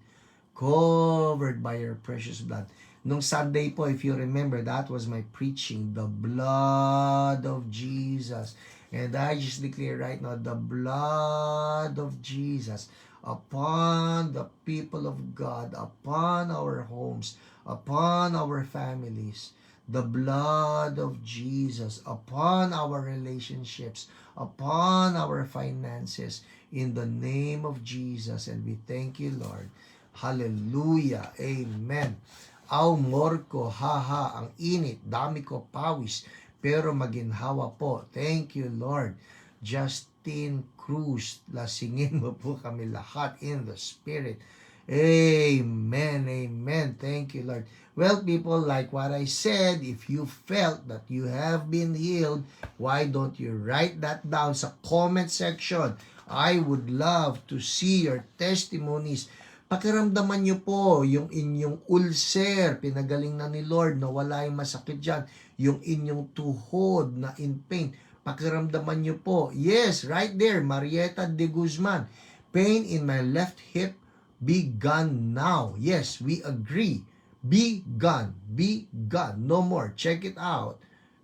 A: Covered by your precious blood. Nung Sunday po, if you remember, that was my preaching, the blood of Jesus. And I just declare right now, the blood of Jesus upon the people of God, upon our homes, upon our families. The blood of Jesus upon our relationships, upon our finances, in the name of Jesus. And we thank you, Lord. Hallelujah. Amen. Aw morko, haha, ang init, dami ko pawis, pero maginhawa po. Thank you, Lord. Justin Cruz, lasingin mo po kami lahat in the Spirit. Amen, amen. Thank you, Lord. Well, people, like what I said, if you felt that you have been healed, why don't you write that down sa comment section? I would love to see your testimonies. Pakiramdaman nyo po yung inyong ulcer, pinagaling na ni Lord, na wala yung masakit dyan. Yung inyong tuhod na in pain, pakiramdaman nyo po. Yes, right there, Marieta de Guzman. Pain in my left hip, be gone now. Yes, we agree. Be gone. Be gone. No more. Check it out.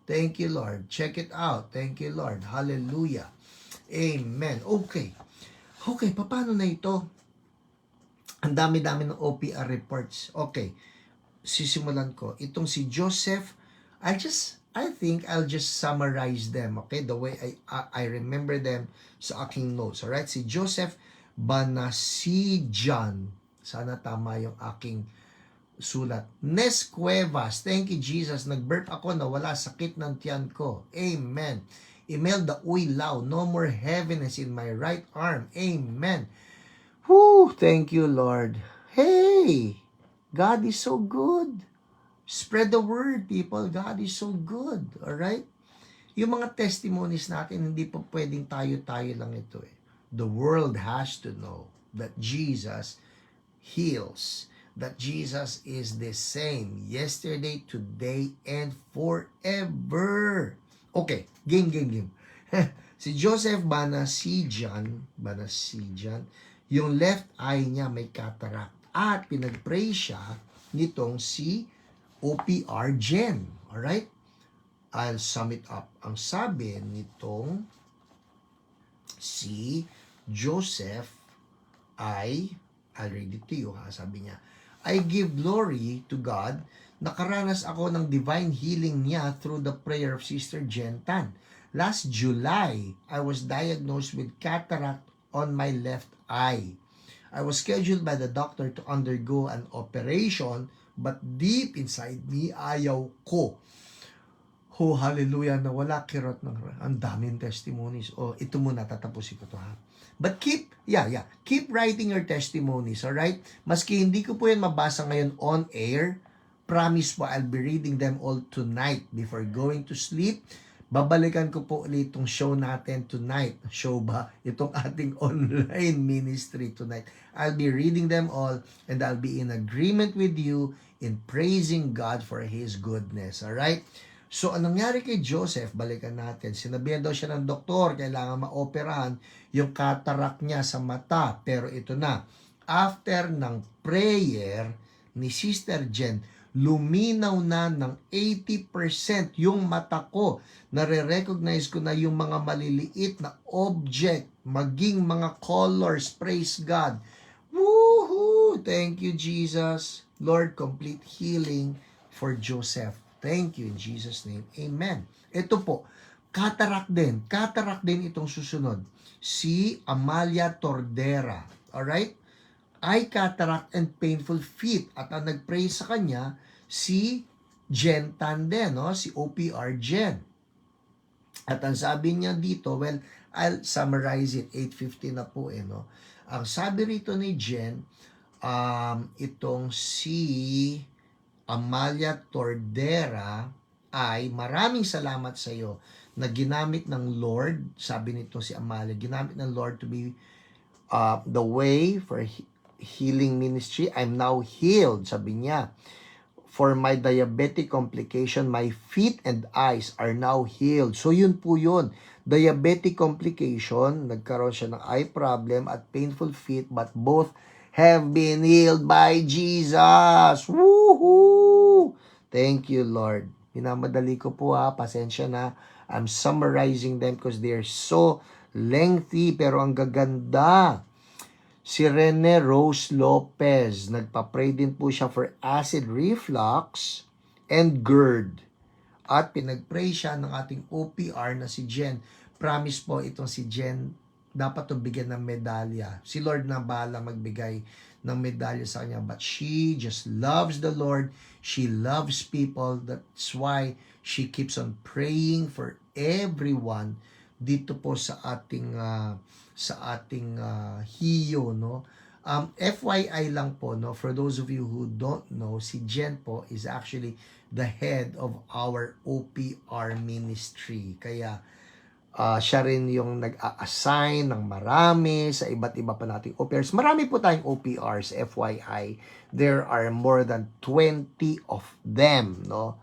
A: Thank you, Lord. Check it out. Thank you, Lord. Hallelujah. Amen. Okay. Okay, paano na ito? Ang dami-dami ng OPR reports. Okay. Sisimulan ko. Itong si Joseph, I think I'll just summarize them, okay? The way I remember them sa aking notes. Alright? Si Joseph Banasijan. Sana tama yung aking sulat. Nes Cuevas, thank you Jesus, nag-birth ako na wala sakit ng tiyan ko. Amen. Imelda Uylao, no more heaviness in my right arm. Amen. Whew, thank you Lord. Hey, God is so good. Spread the word, people. God is so good. Alright? Yung mga testimonies natin, hindi po pwedeng tayo-tayo lang ito eh. The world has to know that Jesus heals. That Jesus is the same yesterday, today, and forever. Okay, game. Si Joseph Banasijan, yung left eye niya may cataract. At pinag-pray siya nitong si OPR Jen. Alright? I'll sum it up. Ang sabi nitong si Joseph ay, I'll read it to you ha, sabi niya, I give glory to God, nakaranas ako ng divine healing niya through the prayer of Sister Jen Tan. Last July, I was diagnosed with cataract on my left eye. I was scheduled by the doctor to undergo an operation, but deep inside me, ayaw ko. Oh, hallelujah, na wala kirot ng ang daming testimonies. Oh, ito muna, tatapusin ko to ha. But keep writing your testimonies, alright? Maski hindi ko po yan mabasa ngayon on air, promise po, I'll be reading them all tonight before going to sleep. Babalikan ko po ulit itong show natin tonight. Show ba? Itong ating online ministry tonight. I'll be reading them all and I'll be in agreement with you in praising God for His goodness. Alright? So, anong nangyari kay Joseph? Balikan natin. Sinabihan daw siya ng doktor, kailangan maoperahan yung cataract niya sa mata. Pero ito na, after ng prayer ni Sister Jen, luminaw na ng 80% yung mata ko. Nare-recognize ko na yung mga maliliit na object, maging mga colors. Praise God. Woohoo! Thank you, Jesus. Lord, complete healing for Joseph. Thank you in Jesus' name. Amen. Ito po, cataract din. Cataract din itong susunod. Si Amalia Tordera. Alright? Eye cataract and painful feet. At ang nag-pray sa kanya, si Jen Tan din, no? Si OPR Jen. At ang sabi niya dito, well, I'll summarize it. 8:50 na po eh, no? Ang sabi rito ni Jen, itong si Amalia Tordera ay maraming salamat sa iyo na ginamit ng Lord, sabi nito si Amalia, ginamit ng Lord to be the way for healing ministry. I'm now healed, sabi niya. For my diabetic complication, my feet and eyes are now healed. So yun po yun. Diabetic complication, nagkaroon siya ng eye problem at painful feet, but both have been healed by Jesus. Woohoo! Thank you, Lord. Minamadali ko po ha, pasensya na. I'm summarizing them because they're so lengthy, pero ang gaganda. Si Rene Rose Lopez, nagpa-pray din po siya for acid reflux and GERD. At pinag-pray siya ng ating OPR na si Jen. Promise po itong si Jen, dapat to bigyan ng medalya. Si Lord na bahala magbigay ng medalya sa kanya. But she just loves the Lord. She loves people. That's why she keeps on praying for everyone dito po sa ating hiyo, no? FYI lang po, no, for those of you who don't know, si Jen po is actually the head of our OPR ministry. Kaya siya rin yung nag-a-assign ng marami sa iba't iba pa nating OPRs. Marami po tayong OPRs, FYI. There are more than 20 of them, no?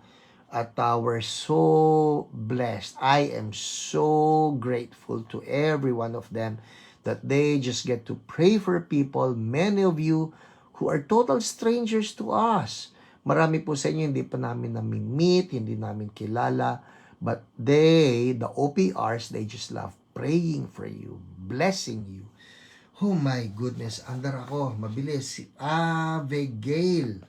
A: At we're so blessed. I am so grateful to every one of them that they just get to pray for people. Many of you who are total strangers to us. Marami po sa inyo hindi pa namin meet, hindi namin kilala. But they, the OPRs, they just love praying for you, blessing you. Oh my goodness, andar ako, mabilis. Si Abigail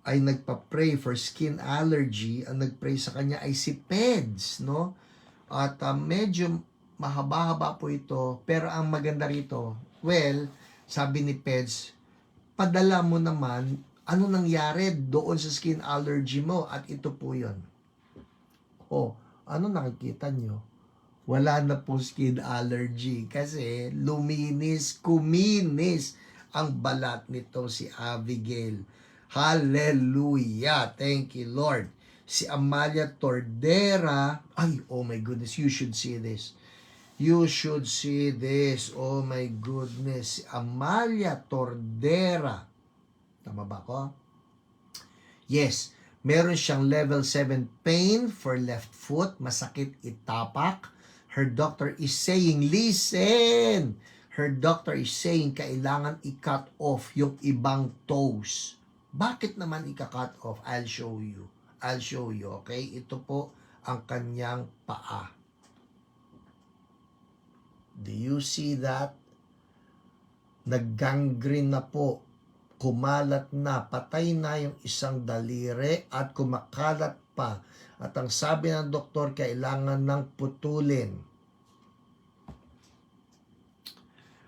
A: ay nagpa-pray for skin allergy. Ang nagpray sa kanya ay si Peds, no? At medyo mahaba-haba po ito. Pero ang maganda rito, well, Sabi ni Peds, padala mo naman, ano nangyari doon sa skin allergy mo? At ito po yun. Oh, ano nakikita nyo? Wala na po skin allergy kasi kuminis ang balat nito si Abigail. Hallelujah! Thank you, Lord. Si Amalia Tordera, ay, oh my goodness, you should see this. You should see this. Oh my goodness. Si Amalia Tordera. Tama ba ko? Yes. Meron siyang level 7 pain for left foot. Masakit itapak. Her doctor is saying, listen! Her doctor is saying, kailangan i-cut off yung ibang toes. Bakit naman i-cut off? I'll show you. Okay? Ito po ang kanyang paa. Do you see that? Nag-gangrene na po. Kumalat na. Patay na yung isang daliri at kumakalat pa. At ang sabi ng doktor, kailangan ng putulin.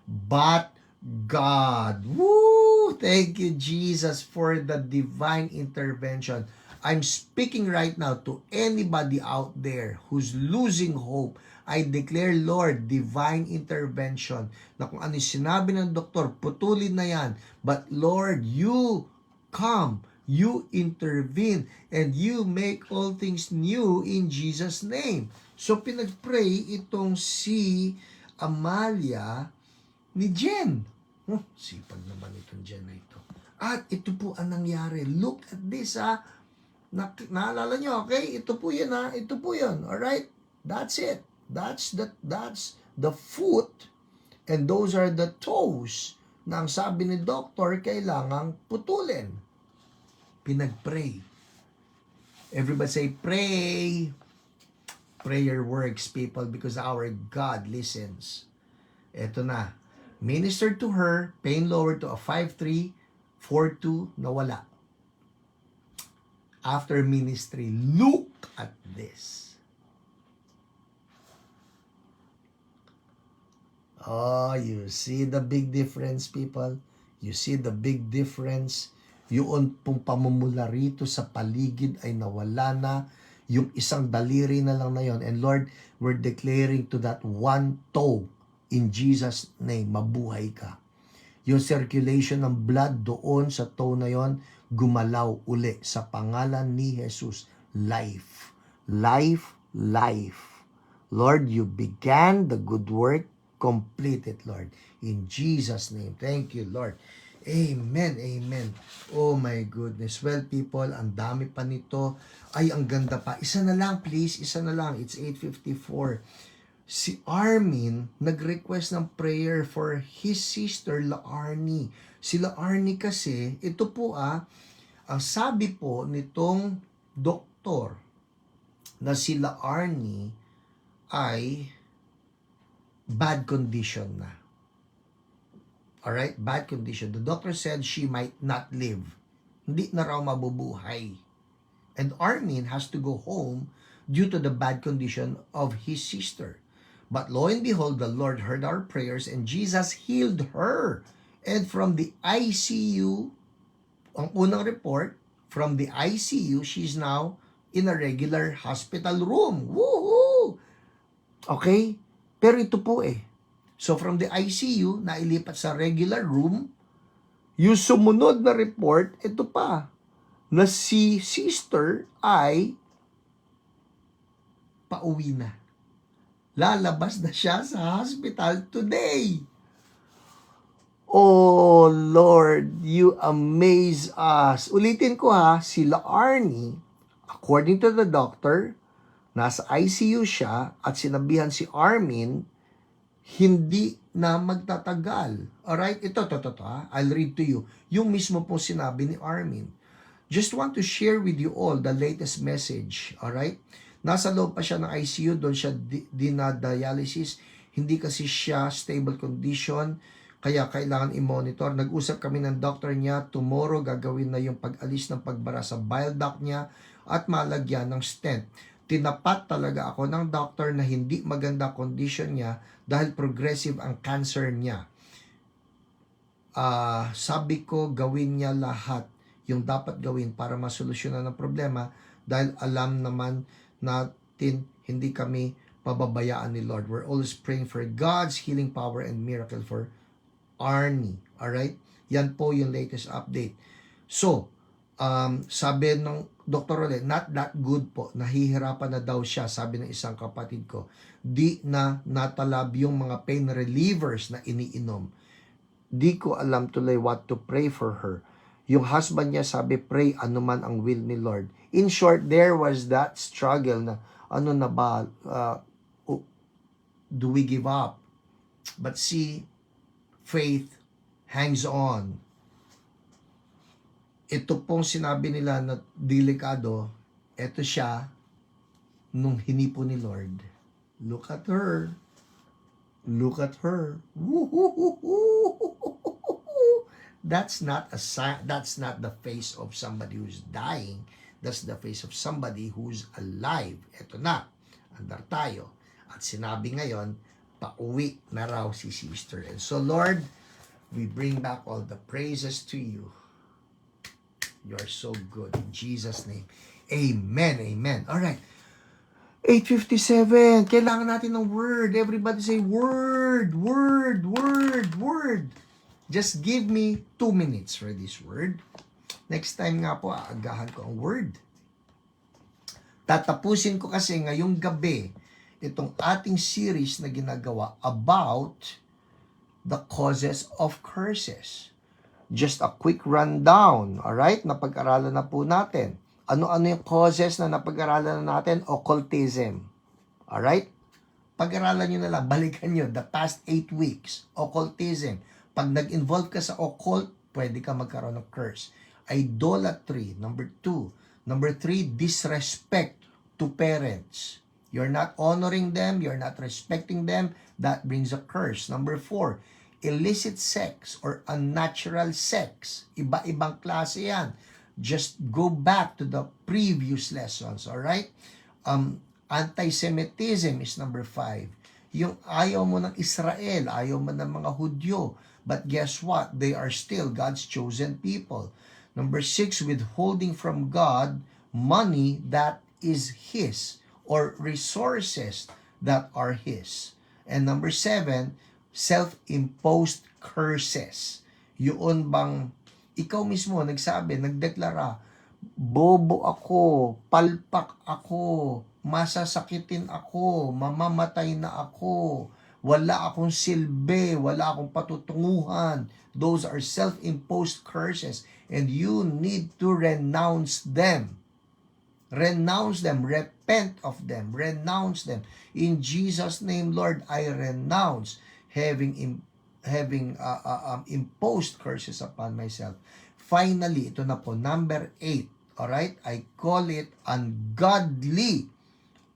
A: But God, woo! Thank you, Jesus, for the divine intervention. I'm speaking right now to anybody out there who's losing hope. I declare, Lord, divine intervention. Na kung ano sinabi ng doktor, putulin na yan. But Lord, you come, you intervene, and you make all things new in Jesus' name. So pinag-pray itong si Amalia ni Jen. Sipag naman itong Jen na ito. At ito po ang nangyari. Look at this, ha. Naalala nyo, okay? Ito po yun, ha. Ito po yun. Alright? That's it. That's the foot, and those are the toes na ang sabi ni doctor kailangang putulin. Pinag-pray. Everybody say, pray. Prayer works, people, because our God listens. Eto na. Minister to her, pain lowered to a 5-3, 4-2, nawala. After ministry, look at this. Oh, you see the big difference, people? You see the big difference? Yung pong pamumula rito sa paligid ay nawala na. Yung isang daliri na lang na yon. And Lord, we're declaring to that one toe, in Jesus' name, mabuhay ka. Yung circulation ng blood doon sa toe na yon, gumalaw uli sa pangalan ni Jesus. Life. Life, life. Lord, you began the good work. Complete it, Lord. In Jesus' name. Thank you, Lord. Amen, amen. Oh my goodness. Well, people, ang dami pa nito. Ay, ang ganda pa. Isa na lang, please. Isa na lang. It's 8:54. Si Armin, nag-request ng prayer for his sister, Laarni. Si Laarni kasi, ito po ang sabi po nitong doktor na si Laarni ay bad condition na. Alright? Bad condition. The doctor said she might not live. Hindi na raw mabubuhay. And Armin has to go home due to the bad condition of his sister. But lo and behold, the Lord heard our prayers and Jesus healed her. And from the ICU, ang unang report, from the ICU, she's now in a regular hospital room. Woohoo! Okay? Pero ito po So from the ICU, nailipat sa regular room, yung sumunod na report, ito pa, na si sister ay pauwi na. Lalabas na siya sa hospital today. Oh Lord, you amaze us. Ulitin ko si Laarni, according to the doctor, nasa ICU siya at sinabihan si Armin, hindi na magtatagal. Alright? Ito. I'll read to you. Yung mismo po sinabi ni Armin. Just want to share with you all the latest message. Alright? Nasa loob pa siya ng ICU, doon siya dinadialysis. Hindi kasi siya stable condition, kaya kailangan i-monitor. Nag-usap kami ng doctor niya, tomorrow gagawin na yung pag-alis ng pagbara sa bile duct niya at malagyan ng stent. Tinapat talaga ako ng doctor na hindi maganda condition niya dahil progressive ang cancer niya. sabi ko gawin niya lahat yung dapat gawin para masolusyonan ang problema dahil alam naman natin hindi kami pababayaan ni Lord. We're always praying for God's healing power and miracle for Arnie. Alright? Yan po yung latest update. So, sabi ng Dr. Role, not that good po. Nahihirapan na daw siya, sabi ng isang kapatid ko. Di na natalab yung mga pain relievers na iniinom. Di ko alam tuloy what to pray for her. Yung husband niya sabi, pray anuman ang will ni Lord. In short, there was that struggle na, ano na ba, do we give up? But see, faith hangs on. Ito pong sinabi nila na delikado, ito siya nung hinipo ni Lord. Look at her. Look at her. That's not a sign, that's not the face of somebody who's dying. That's the face of somebody who's alive. Ito na, andar tayo. At sinabi ngayon, pauwi na raw si sister. And so Lord, we bring back all the praises to you. You are so good. In Jesus' name. Amen. Amen. Alright. 8:57. Kailangan natin ng word. Everybody say word, word, word, word. Just give me 2 minutes for this word. Next time nga po, aagahan ko ang word. Tatapusin ko kasi ngayong gabi itong ating series na ginagawa about the causes of curses. Just a quick rundown, alright? Napag-aralan na po natin. Ano-ano yung causes na napag-aralan na natin? Occultism. Alright? Pag-aralan nyo na lang, balikan nyo, the past 8 weeks. Occultism. Pag nag-involve ka sa occult, pwede ka magkaroon ng curse. Idolatry, number 2. Number 3, disrespect to parents. You're not honoring them, you're not respecting them, that brings a curse. Number 4, illicit sex or unnatural sex. Iba-ibang klase yan. Just go back to the previous lessons, alright? Anti-Semitism is number 5. Yung ayaw mo ng Israel, ayaw mo ng mga Hudyo. But guess what? They are still God's chosen people. Number 6, withholding from God money that is His or resources that are His. And number 7, self-imposed curses. Yun bang ikaw mismo nagsabi, nagdeklara, bobo ako, palpak ako, masasakitin ako, mamamatay na ako, wala akong silbi, wala akong patutunguhan. Those are self-imposed curses and you need to renounce them. Renounce them, repent of them, renounce them. In Jesus' name, Lord, I renounce having imposed curses upon myself. Finally, ito na po, number 8. Alright? I call it ungodly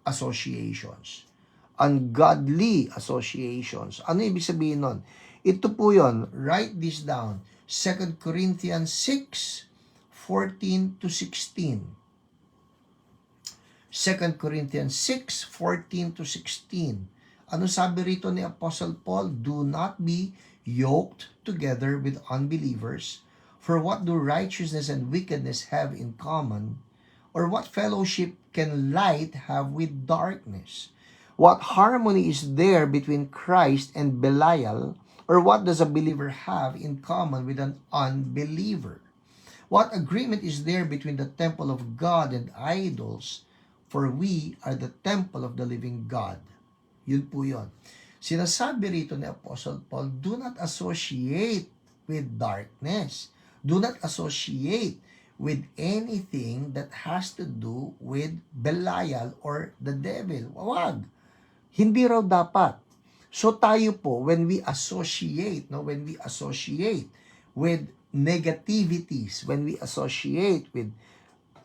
A: associations. Ungodly associations. Ano ibig sabihin nun? Ito po yon. Write this down. 2 Corinthians 6:14 to 16. 2 Corinthians 6:14 to 16. Ano sabi rito ni Apostle Paul? Do not be yoked together with unbelievers. For what do righteousness and wickedness have in common? Or what fellowship can light have with darkness? What harmony is there between Christ and Belial? Or what does a believer have in common with an unbeliever? What agreement is there between the temple of God and idols? For we are the temple of the living God. Yun po yun. Sinasabi rito ni Apostle Paul, do not associate with darkness. Do not associate with anything that has to do with Belial or the devil. Wag. Hindi raw dapat. So tayo po, when we associate with negativities, when we associate with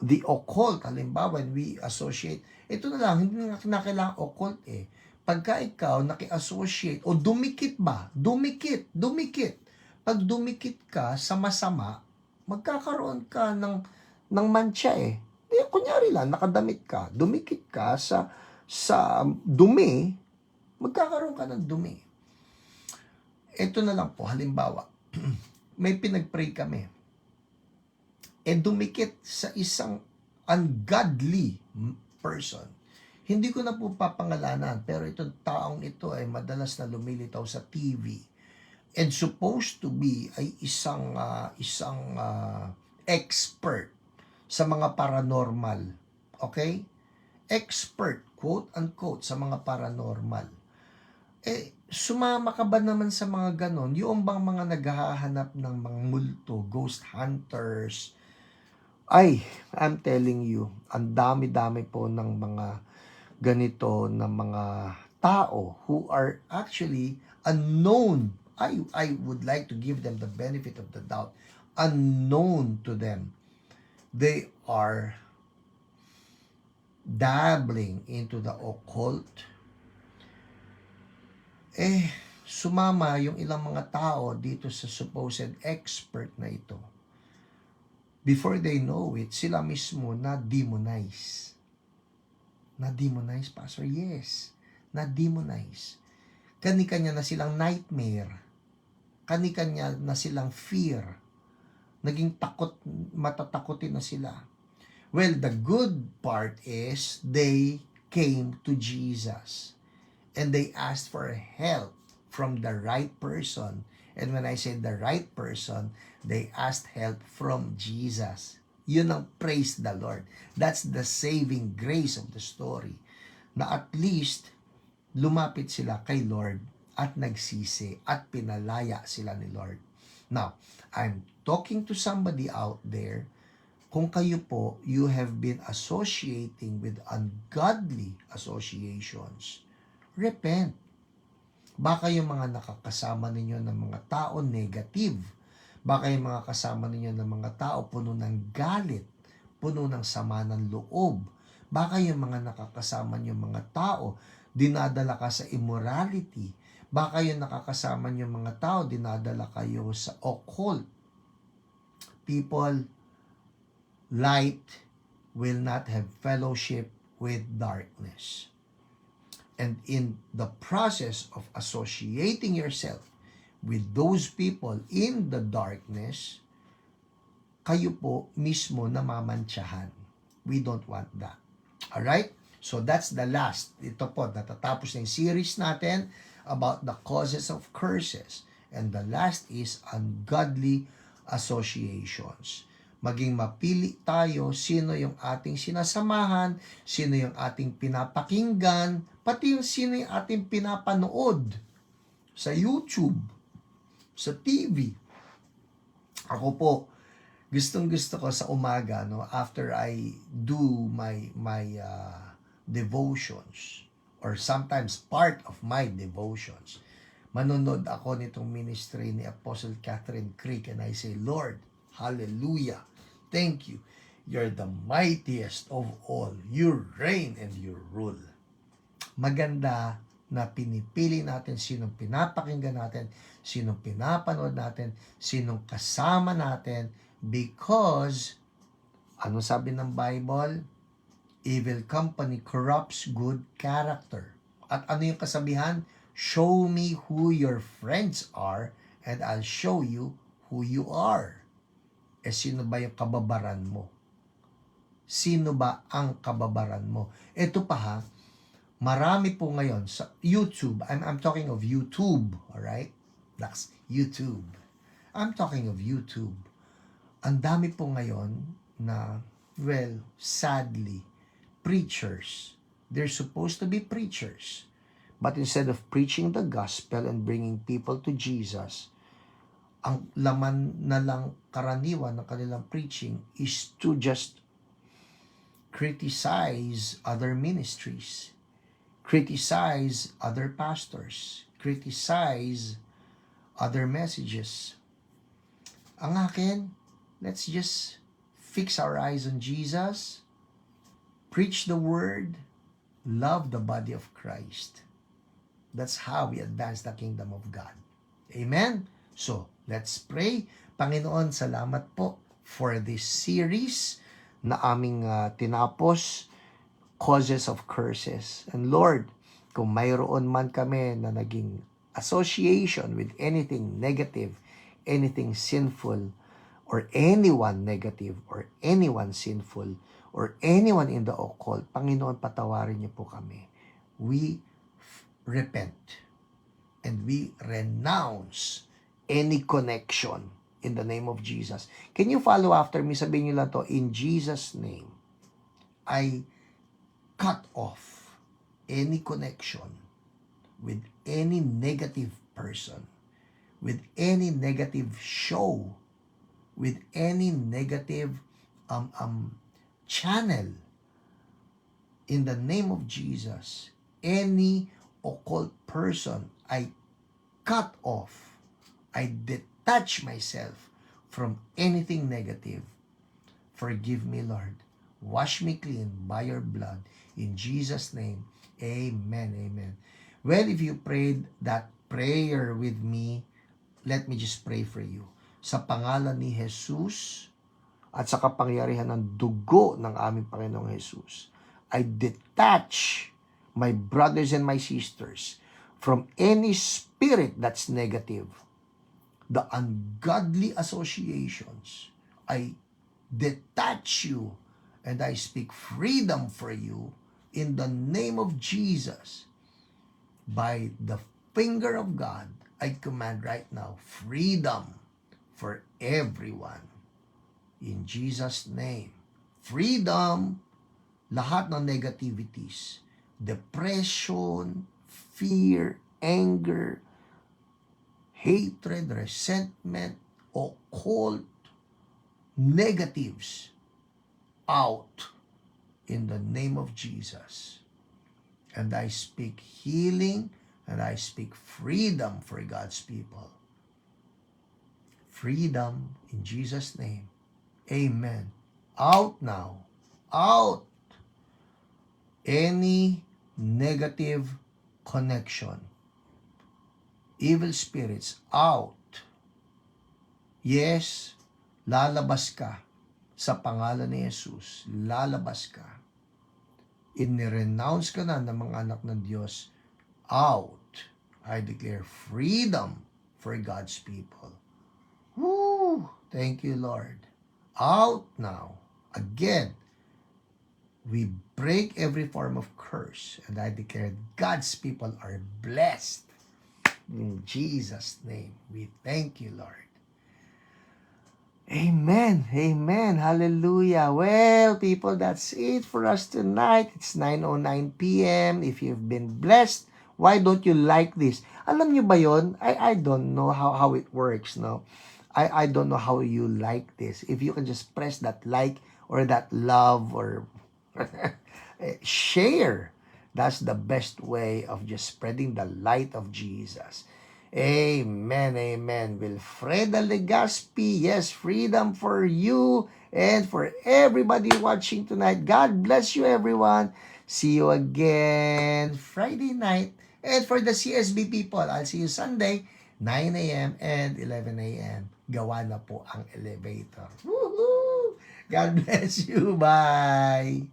A: the occult, halimbawa, when we associate, ito na lang, hindi na kailangan occult eh. Pagka ikaw naki-associate o dumikit ba? Dumikit. Pag dumikit ka sa masama, magkakaroon ka ng mantsa eh. Kunyari lang, nakadamit ka, dumikit ka sa dumi, magkakaroon ka ng dumi. Ito na lang po, halimbawa, may pinag-pray kami. Dumikit sa isang ungodly person. Hindi ko na po papangalanan, pero itong taong ito ay madalas na lumilitaw sa TV. And supposed to be ay isang expert sa mga paranormal. Okay? Expert, quote unquote, sa mga paranormal. Sumama ka ba naman sa mga ganon? Yung bang mga naghahanap ng mga multo, ghost hunters? Ay, I'm telling you, ang dami-dami po ng mga ganito na mga tao who are actually unknown. I would like to give them the benefit of the doubt. Unknown to them. They are dabbling into the occult. Sumama yung ilang mga tao dito sa supposed expert na ito. Before they know it, sila mismo na-demonize. Na-demonize, Pastor? Yes. Na-demonize. Kani-kanya na silang nightmare. Kani-kanya na silang fear. Naging takot, matatakotin na sila. Well, the good part is they came to Jesus. And they asked for help from the right person. And when I say the right person, they asked help from Jesus. Yun ang praise the Lord. That's the saving grace of the story. Na at least, lumapit sila kay Lord at nagsisi at pinalaya sila ni Lord. Now, I'm talking to somebody out there. Kung kayo po, you have been associating with ungodly associations, repent. Baka yung mga nakakasama ninyo ng mga tao negative. Baka yung mga kasama ninyo ng mga tao puno ng galit, puno ng sama ng loob. Baka yung mga nakakasama nyo mga tao, dinadala ka sa immorality. Baka yung nakakasama nyo mga tao, dinadala kayo sa occult. People, light will not have fellowship with darkness. And in the process of associating yourself with those people in the darkness, kayo po mismo namamantsahan. We don't want that. Alright? So that's the last. Ito po, natatapos na yung series natin about the causes of curses. And the last is ungodly associations. Maging mapili tayo sino yung ating sinasamahan, sino yung ating pinapakinggan, pati yung sino yung ating pinapanood sa YouTube, sa TV. Ako po, gustong-gusto ko sa umaga, no, after I do my devotions, or sometimes part of my devotions, manonood ako nitong ministry ni Apostle Catherine Creek, and I say, Lord, hallelujah, thank you. You're the mightiest of all. You reign and you rule. Maganda na pinipili natin sinong pinapakinggan natin, sinong pinapanood natin, sinong kasama natin, because, ano sabi ng Bible? Evil company corrupts good character. At ano yung kasabihan? Show me who your friends are and I'll show you who you are. Sino ba yung kababaran mo? Sino ba ang kababaran mo? Ito pa ha, marami po ngayon sa YouTube, I'm talking of YouTube, alright? That's YouTube. I'm talking of YouTube. Ang dami po ngayon na, well, sadly, preachers. They're supposed to be preachers. But instead of preaching the gospel and bringing people to Jesus, ang laman na lang karaniwan ng kanilang preaching is to just criticize other ministries, criticize other pastors, criticize other messages. Ang akin, let's just fix our eyes on Jesus, preach the word, love the body of Christ. That's how we advance the kingdom of God. Amen? So, let's pray. Panginoon, salamat po for this series na aming tinapos, Causes of Curses. And Lord, kung mayroon man kami na naging association with anything negative anything sinful or anyone negative or anyone sinful or anyone in the occult, Panginoon, patawarin niyo po kami. We repent and we renounce any connection in the name of Jesus. Can you follow after me? Sabihin niyo lang to, in Jesus' name, I cut off any connection with any negative person, with any negative show, with any negative channel. In the name of Jesus, any occult person, I cut off, I detach myself from anything negative. Forgive me, Lord. Wash me clean by your blood. In Jesus' name, amen, amen. Well, if you prayed that prayer with me, let me just pray for you. Sa pangalan ni Jesus at sa kapangyarihan ng dugo ng aming Panginoong Jesus, I detach my brothers and my sisters from any spirit that's negative, the ungodly associations. I detach you and I speak freedom for you in the name of Jesus. By the finger of God, I command right now freedom for everyone. In Jesus' name. Freedom, lahat ng negativities, depression, fear, anger, hatred, resentment, occult, negatives, out in the name of Jesus. And I speak healing and I speak freedom for God's people. Freedom in Jesus' name. Amen. Out now. Out. Any negative connection. Evil spirits, out. Yes, lalabas ka sa pangalan ni Jesus. Lalabas ka. Inirenounce ka na ng mga anak ng Diyos. Out. I declare freedom for God's people. Woo! Thank you, Lord. Out now. Again, we break every form of curse and I declare God's people are blessed. In Jesus' name, we thank you, Lord. Amen. Amen. Hallelujah. Well, people, that's it for us tonight. It's 9:09 p.m. If you've been blessed, why don't you like this? Alam nyo ba yon? I don't know how it works, no? I don't know how you like this. If you can just press that like or that love or share. That's the best way of just spreading the light of Jesus. Amen, amen. Wilfreda Legaspi, yes, freedom for you and for everybody watching tonight. God bless you, everyone. See you again Friday night. And for the CSB people, I'll see you Sunday, 9 a.m. and 11 a.m. Gawa na po ang elevator. Woohoo! God bless you. Bye!